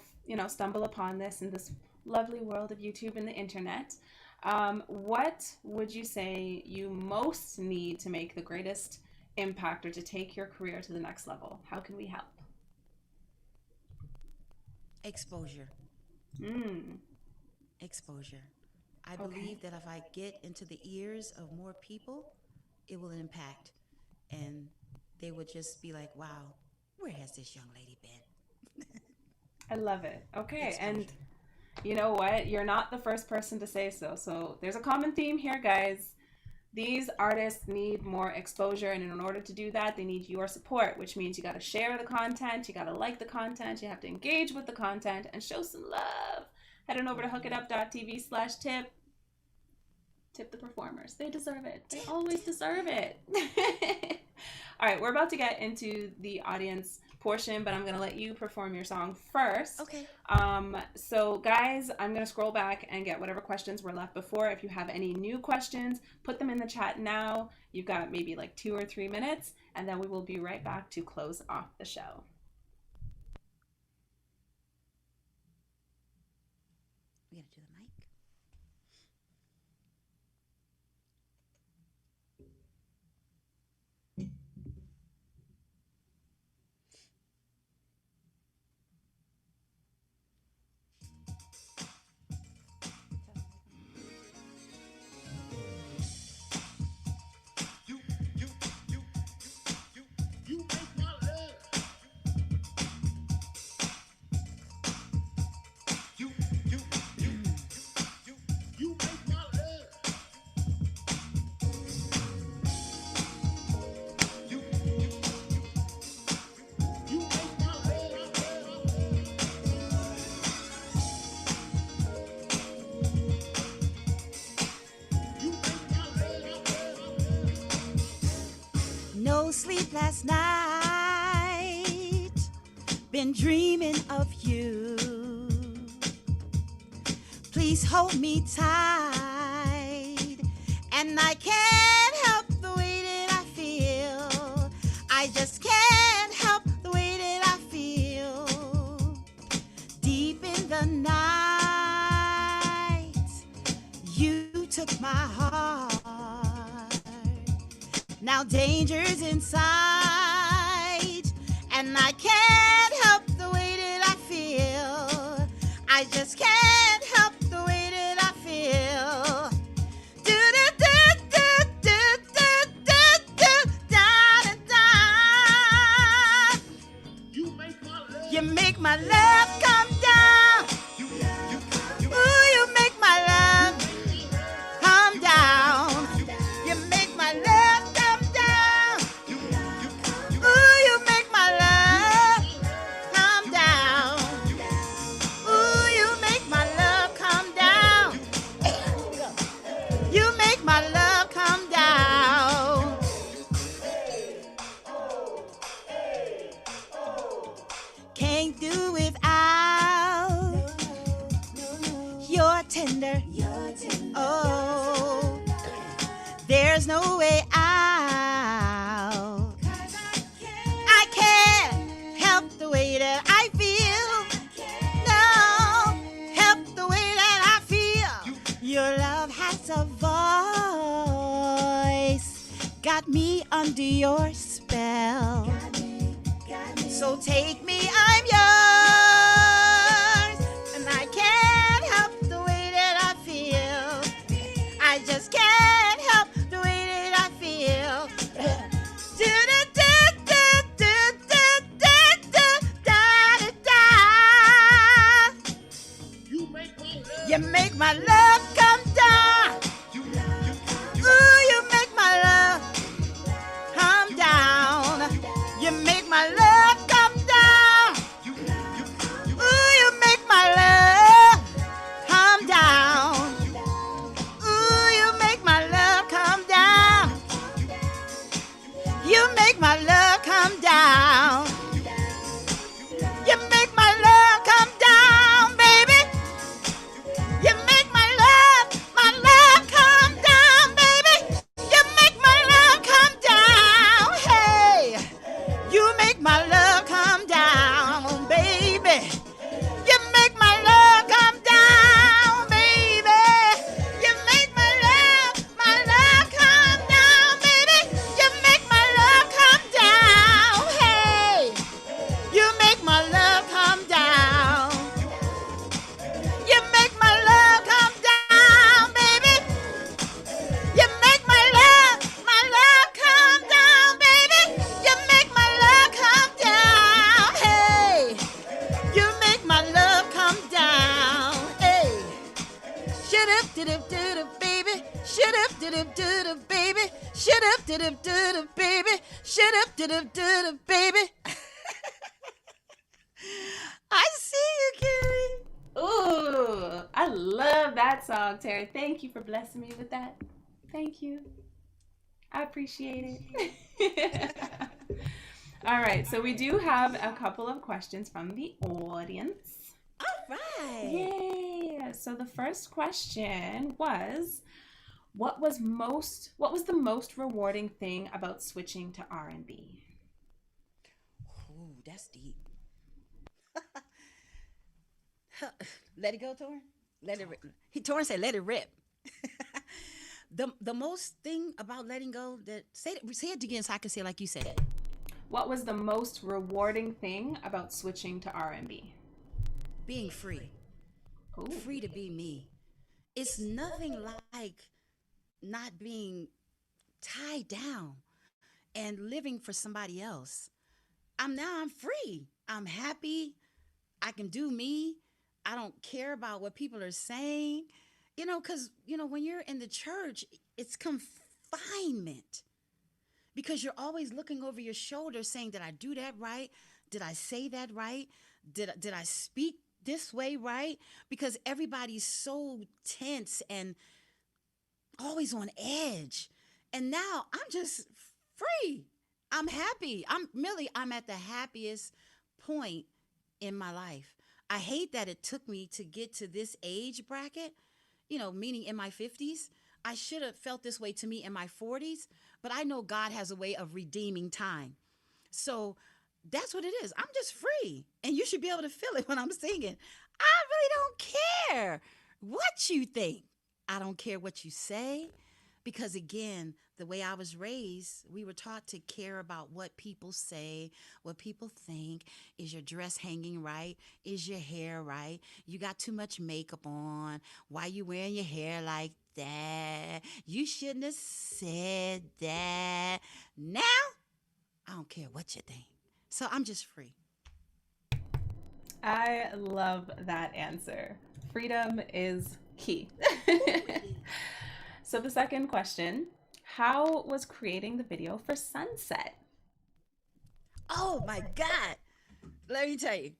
stumble upon this in this lovely world of YouTube and the internet, what would you say you most need to make the greatest impact or to take your career to the next level? How can we help? Exposure. Mm. Exposure. I Okay. believe that if I get into the ears of more people, it will impact. And they would just be like, wow, where has this young lady been? I love it. Okay, and Exposure. you know what? You're not the first person to say so. So there's a common theme here, guys. These artists need more exposure, and in order to do that, they need your support, which means you got to share the content, you got to like the content, you have to engage with the content, and show some love. Head on over to hookitup.tv/tip. Tip the performers. They deserve it. They always deserve it. All right, we're about to get into the audience portion, but I'm going to let you perform your song first. Okay. So guys, I'm going to scroll back and get whatever questions were left before. If you have any new questions, put them in the chat now. You've got maybe like 2 or 3 minutes, and then we will be right back to close off the show. We got to do the mic. you, you, you, you make my love. You, you, you, you make my love. You, you make my love. You make my love. No sleep last night. Been dreaming of you. Please hold me tight. And I can't help the way that I feel. I just can't help the way that I feel. Deep in the night, you took my heart. Now danger's inside, and I can't help the way that I feel. I just can't help the way that I feel. Do do do do do do do do da da da. You make my love. You make my love come down. Ooh, you make my love come down. You make my love come down. Ooh, you make my love come down. Ooh, you make my love come down. You make my love come down. Can't do without your tender. Oh, there's no way out. I can't help the way that I feel. No, help the way that I feel. Your love has a voice. Got me under your spell. So take me, I'm yours. And I can't help the way that I feel. I just can't help the way that I feel. Do do do do do do do do da da da. You make my love. You make my love come down. Ooh, you make my love come down. You make my love come down. Ooh, you make my love come down. Ooh, you make my love come down. You make my love come down. You make my love come down, baby. You make my love Shut up, baby. Shut up, baby. Shut up, baby. Shut up, baby. I see you, Carrie. Ooh, I love that song, Terry. Thank you for blessing me with that. Thank you. I appreciate it. All right, so we do have a couple of questions from the audience. All right. Yay! So the first question was, what was the most rewarding thing about switching to R&B? Ooh, that's deep. Let it go, Torn. Let it rip. Torn said, "Let it rip." The most thing about letting go, that say it again so I can say it like you said it. What was the most rewarding thing about switching to R&B? Being free. Ooh. Free to be me. It's nothing like not being tied down and living for somebody else. I'm free. I'm happy. I can do me. I don't care about what people are saying. Because, when you're in the church, it's confinement. Because you're always looking over your shoulder saying, did I do that right? Did I say that right? Did I speak this way right? Because everybody's so tense and always on edge. And now I'm just free. I'm happy. I'm at the happiest point in my life. I hate that it took me to get to this age bracket, meaning in my 50s. I should have felt this way to me in my 40s, but I know God has a way of redeeming time. So that's what it is. I'm just free. And you should be able to feel it when I'm singing. I really don't care what you think. I don't care what you say. Because again, the way I was raised, we were taught to care about what people say, what people think. Is your dress hanging right? Is your hair right? You got too much makeup on. Why you wearing your hair like that? You shouldn't have said that. Now, I don't care what you think. So I'm just free. I love that answer. Freedom is key. So the second question, how was creating the video for Sunset? Oh my God. Let me tell you.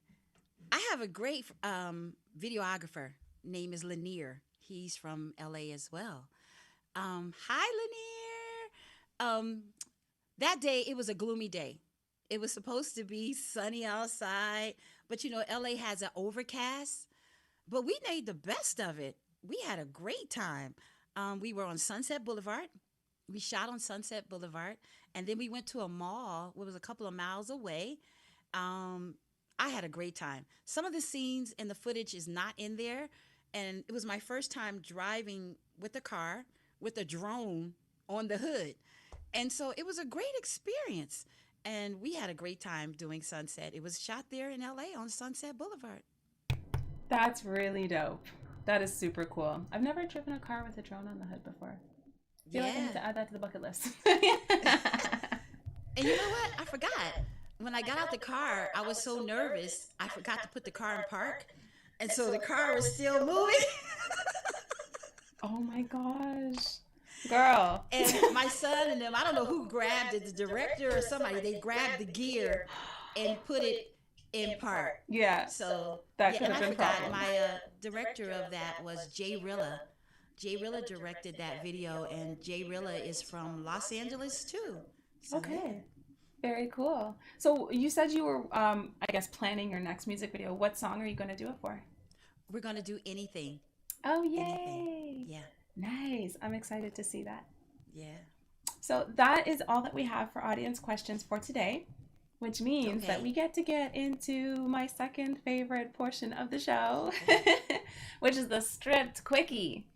I have a great videographer. Name is Lanier. He's from LA as well. Hi, Lanier. That day, it was a gloomy day. It was supposed to be sunny outside, but LA has an overcast. But we made the best of it. We had a great time. We were on Sunset Boulevard. We shot on Sunset Boulevard, and then we went to a mall. It was a couple of miles away. I had a great time. Some of the scenes and the footage is not in there, and it was my first time driving with a car with a drone on the hood. And so it was a great experience, and we had a great time doing Sunset. It was shot there in LA on Sunset Boulevard. That's really dope. That is super cool. I've never driven a car with a drone on the hood before. I feel like I need to add that to the bucket list. And you know what? I forgot. When I got out the car, I was so nervous, I forgot to put the car in park. And so the car was still moving. Oh my gosh. Girl. And my son and them, I don't know who grabbed it, the director or somebody, they grabbed the gear and put it in park. Yeah. So that could and have I been forgot problems. my director of that was Jay Rilla. Jay Rilla directed that video, and Jay Rilla is from Los Angeles too. So, Okay. Very cool. So you said you were, I guess, planning your next music video. What song are you going to do it for? We're gonna do anything. Oh, yay. Anything. Yeah. Nice. I'm excited to see that. Yeah. So that is all that we have for audience questions for today, which means that Okay. we get to get into my second favorite portion of the show, which is the stripped quickie.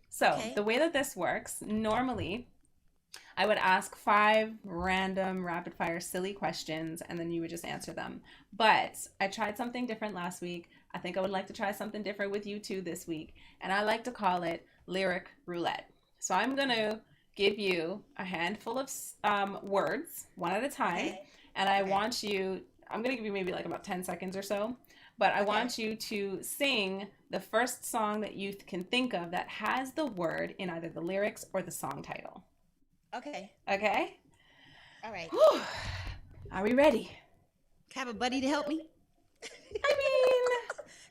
So Okay. the way that this works, normally I would ask 5 random rapid fire silly questions and then you would just answer them. But I tried something different last week. I think I would like to try something different with you too this week. And I like to call it lyric roulette. So I'm going to give you a handful of words one at a time. Okay. And I Okay. want you, I'm going to give you maybe like about 10 seconds or so. but I want you to sing the first song that you can think of that has the word in either the lyrics or the song title. Okay. Okay? All right. Whew. Are we ready? Have a buddy to help me? I mean,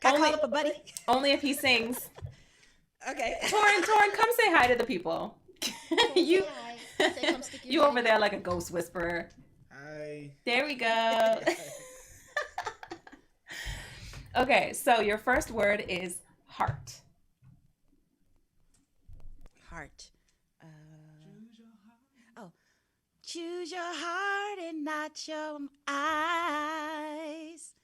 Can I only, call up a buddy? only if he sings. Okay. Torin, come say hi to the people. you, Say come stick your you head over in. there like a ghost whisperer. Hi. There we go. Okay, so your first word is heart. Heart. Choose your heart and not your eyes.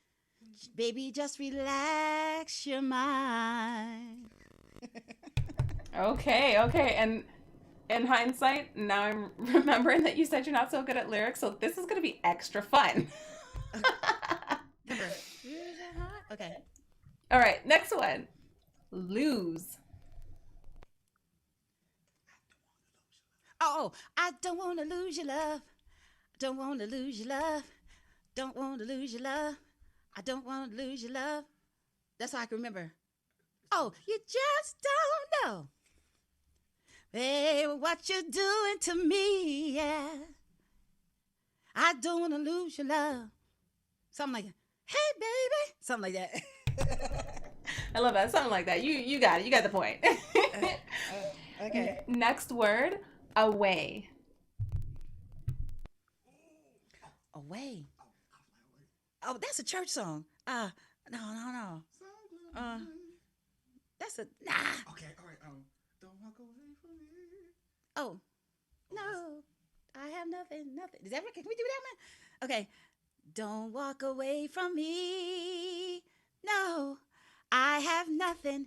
Baby, just relax your mind. Okay. And in hindsight, now I'm remembering that you said you're not so good at lyrics, so this is going to be extra fun. Remember, choose your heart. Okay. All right, next one. Lose. Oh, I don't want to lose your love. Don't want to lose your love. Don't want to lose your love. I don't want to lose your love. That's all I can remember. Oh, you just don't know. Hey, what you're doing to me, yeah. I don't want to lose your love. Something like, hey, baby. Something like that. I love that. Something like that. You got it. You got the point. Okay. Next word, away. Away. Oh, that's a church song. No. That's a nah. Okay, all right. Don't walk away from me. Oh, no, I have nothing. Does that work? Can we do that one? Okay. Don't walk away from me. No, I have nothing.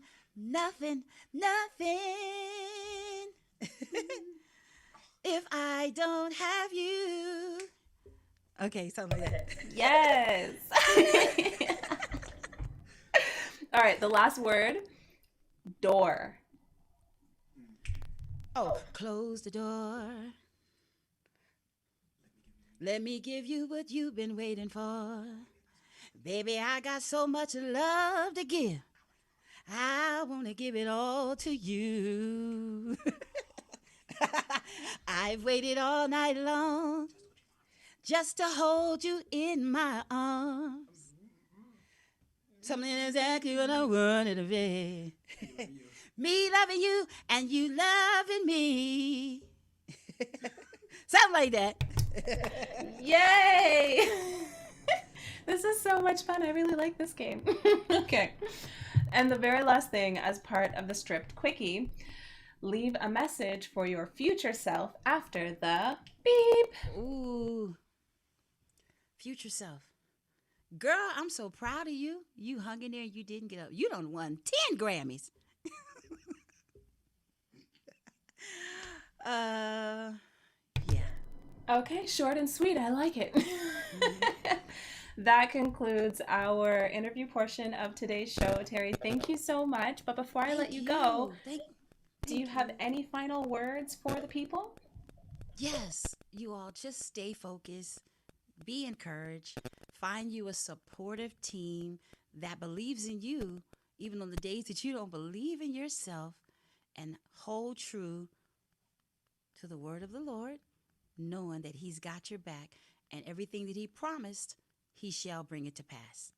If I don't have you. Okay, something like that. Yes. All right, the last word, door. Oh, close the door. Let me give you what you've been waiting for. Baby, I got so much love to give. I want to give it all to you. I've waited all night long just to hold you in my arms. Something exactly what I wanted to be. Me loving you and you loving me. Something like that. Yay! This is so much fun. I really like this game. Okay. And the very last thing, as part of the Stripped Quickie, leave a message for your future self after the beep. Ooh. Future self. Girl, I'm so proud of you. You hung in there and you didn't get up. You done won 10 Grammys. Yeah. Okay, short and sweet. I like it. That concludes our interview portion of today's show. Terrie, thank you so much. But before I let you go, do you have any final words for the people? Yes, you all just stay focused, be encouraged, find you a supportive team that believes in you, even on the days that you don't believe in yourself, and hold true to the word of the Lord, knowing that He's got your back and everything that He promised, He shall bring it to pass.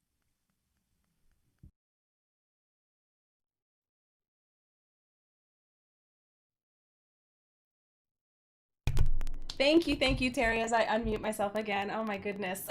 Thank you, Terrie, as I unmute myself again. Oh my goodness.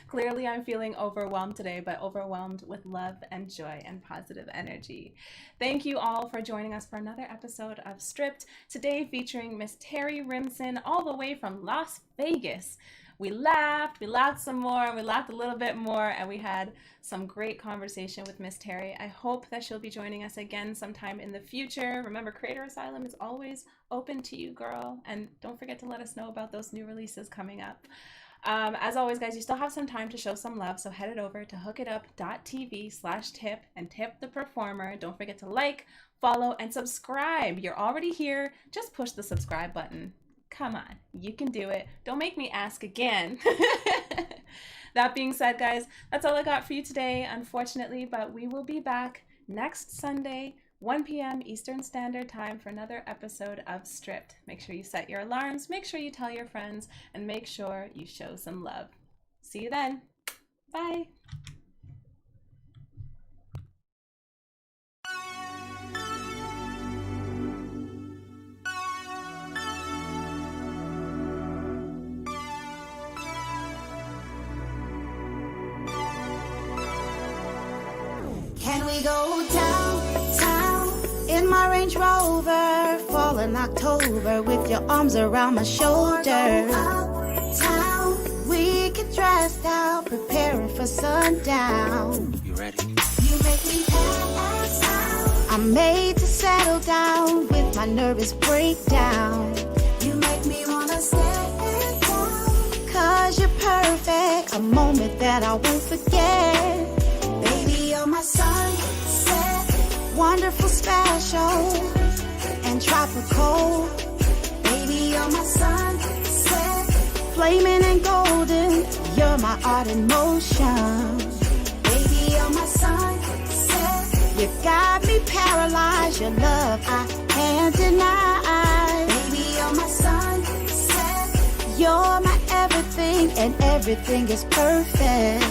Clearly, I'm feeling overwhelmed today, but overwhelmed with love and joy and positive energy. Thank you all for joining us for another episode of Stripped, today featuring Miss Terrie Rimson, all the way from Las Vegas. We laughed some more, we laughed a little bit more, and we had some great conversation with Miss Terrie. I hope that she'll be joining us again sometime in the future. Remember, Creator Asylum is always open to you, girl, and don't forget to let us know about those new releases coming up. As always, guys, you still have some time to show some love, so head it over to hookitup.tv/tip and tip the performer. Don't forget to like, follow, and subscribe. You're already here. Just push the subscribe button. Come on, you can do it. Don't make me ask again. That being said, guys, that's all I got for you today, unfortunately, but we will be back next Sunday, 1 p.m. Eastern Standard Time for another episode of Stripped. Make sure you set your alarms, make sure you tell your friends, and make sure you show some love. See you then. Bye. Can we go downtown in my Range Rover, fall in October with your arms around my shoulder? Uptown, we get dressed out, preparing for sundown. You ready? You make me pass out. I'm made to settle down with my nervous breakdown. You make me wanna stay down, 'cause you're perfect, a moment that I won't forget. Baby, you're my sunset, wonderful, special, and tropical. Baby, you're my sunset, flaming and golden. You're my art in motion. Baby, you're my sunset. You got me paralyzed. Your love I can't deny. Baby, you're my sunset. You're my everything, and everything is perfect.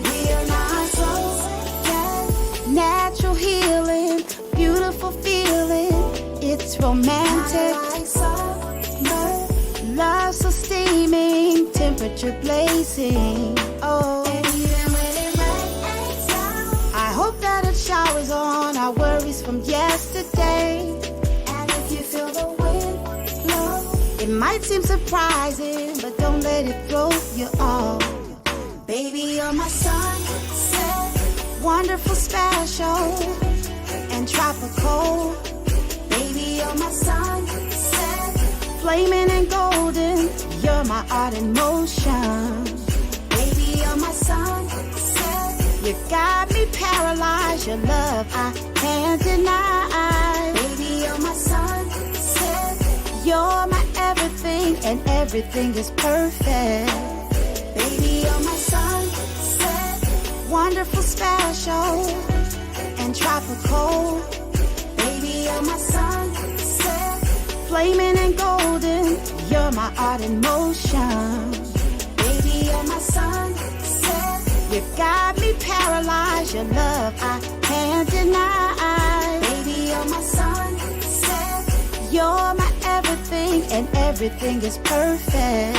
We're not close yet. Natural healing, beautiful feeling. It's romantic. Love so steaming, temperature blazing. Oh, and even when it rains down, I hope that it showers on our worries from yesterday. And if you feel the wind blow, it might seem surprising, but don't let it throw you off. Baby, you're my sunset, wonderful, special, and tropical. Baby, you're my sunset, flaming and golden. You're my art in motion. Baby, you're my sunset. You got me paralyzed. Your love I can't deny. Baby, you're my sunset. You're my everything, and everything is perfect. Baby, you're my sunset, wonderful, special, and tropical. Baby, you're my sunset, flaming and golden. You're my art in motion. Baby, you're my sunset. You got me paralyzed. Your love I can't deny. Baby, you're my sunset. You're my everything, and everything is perfect.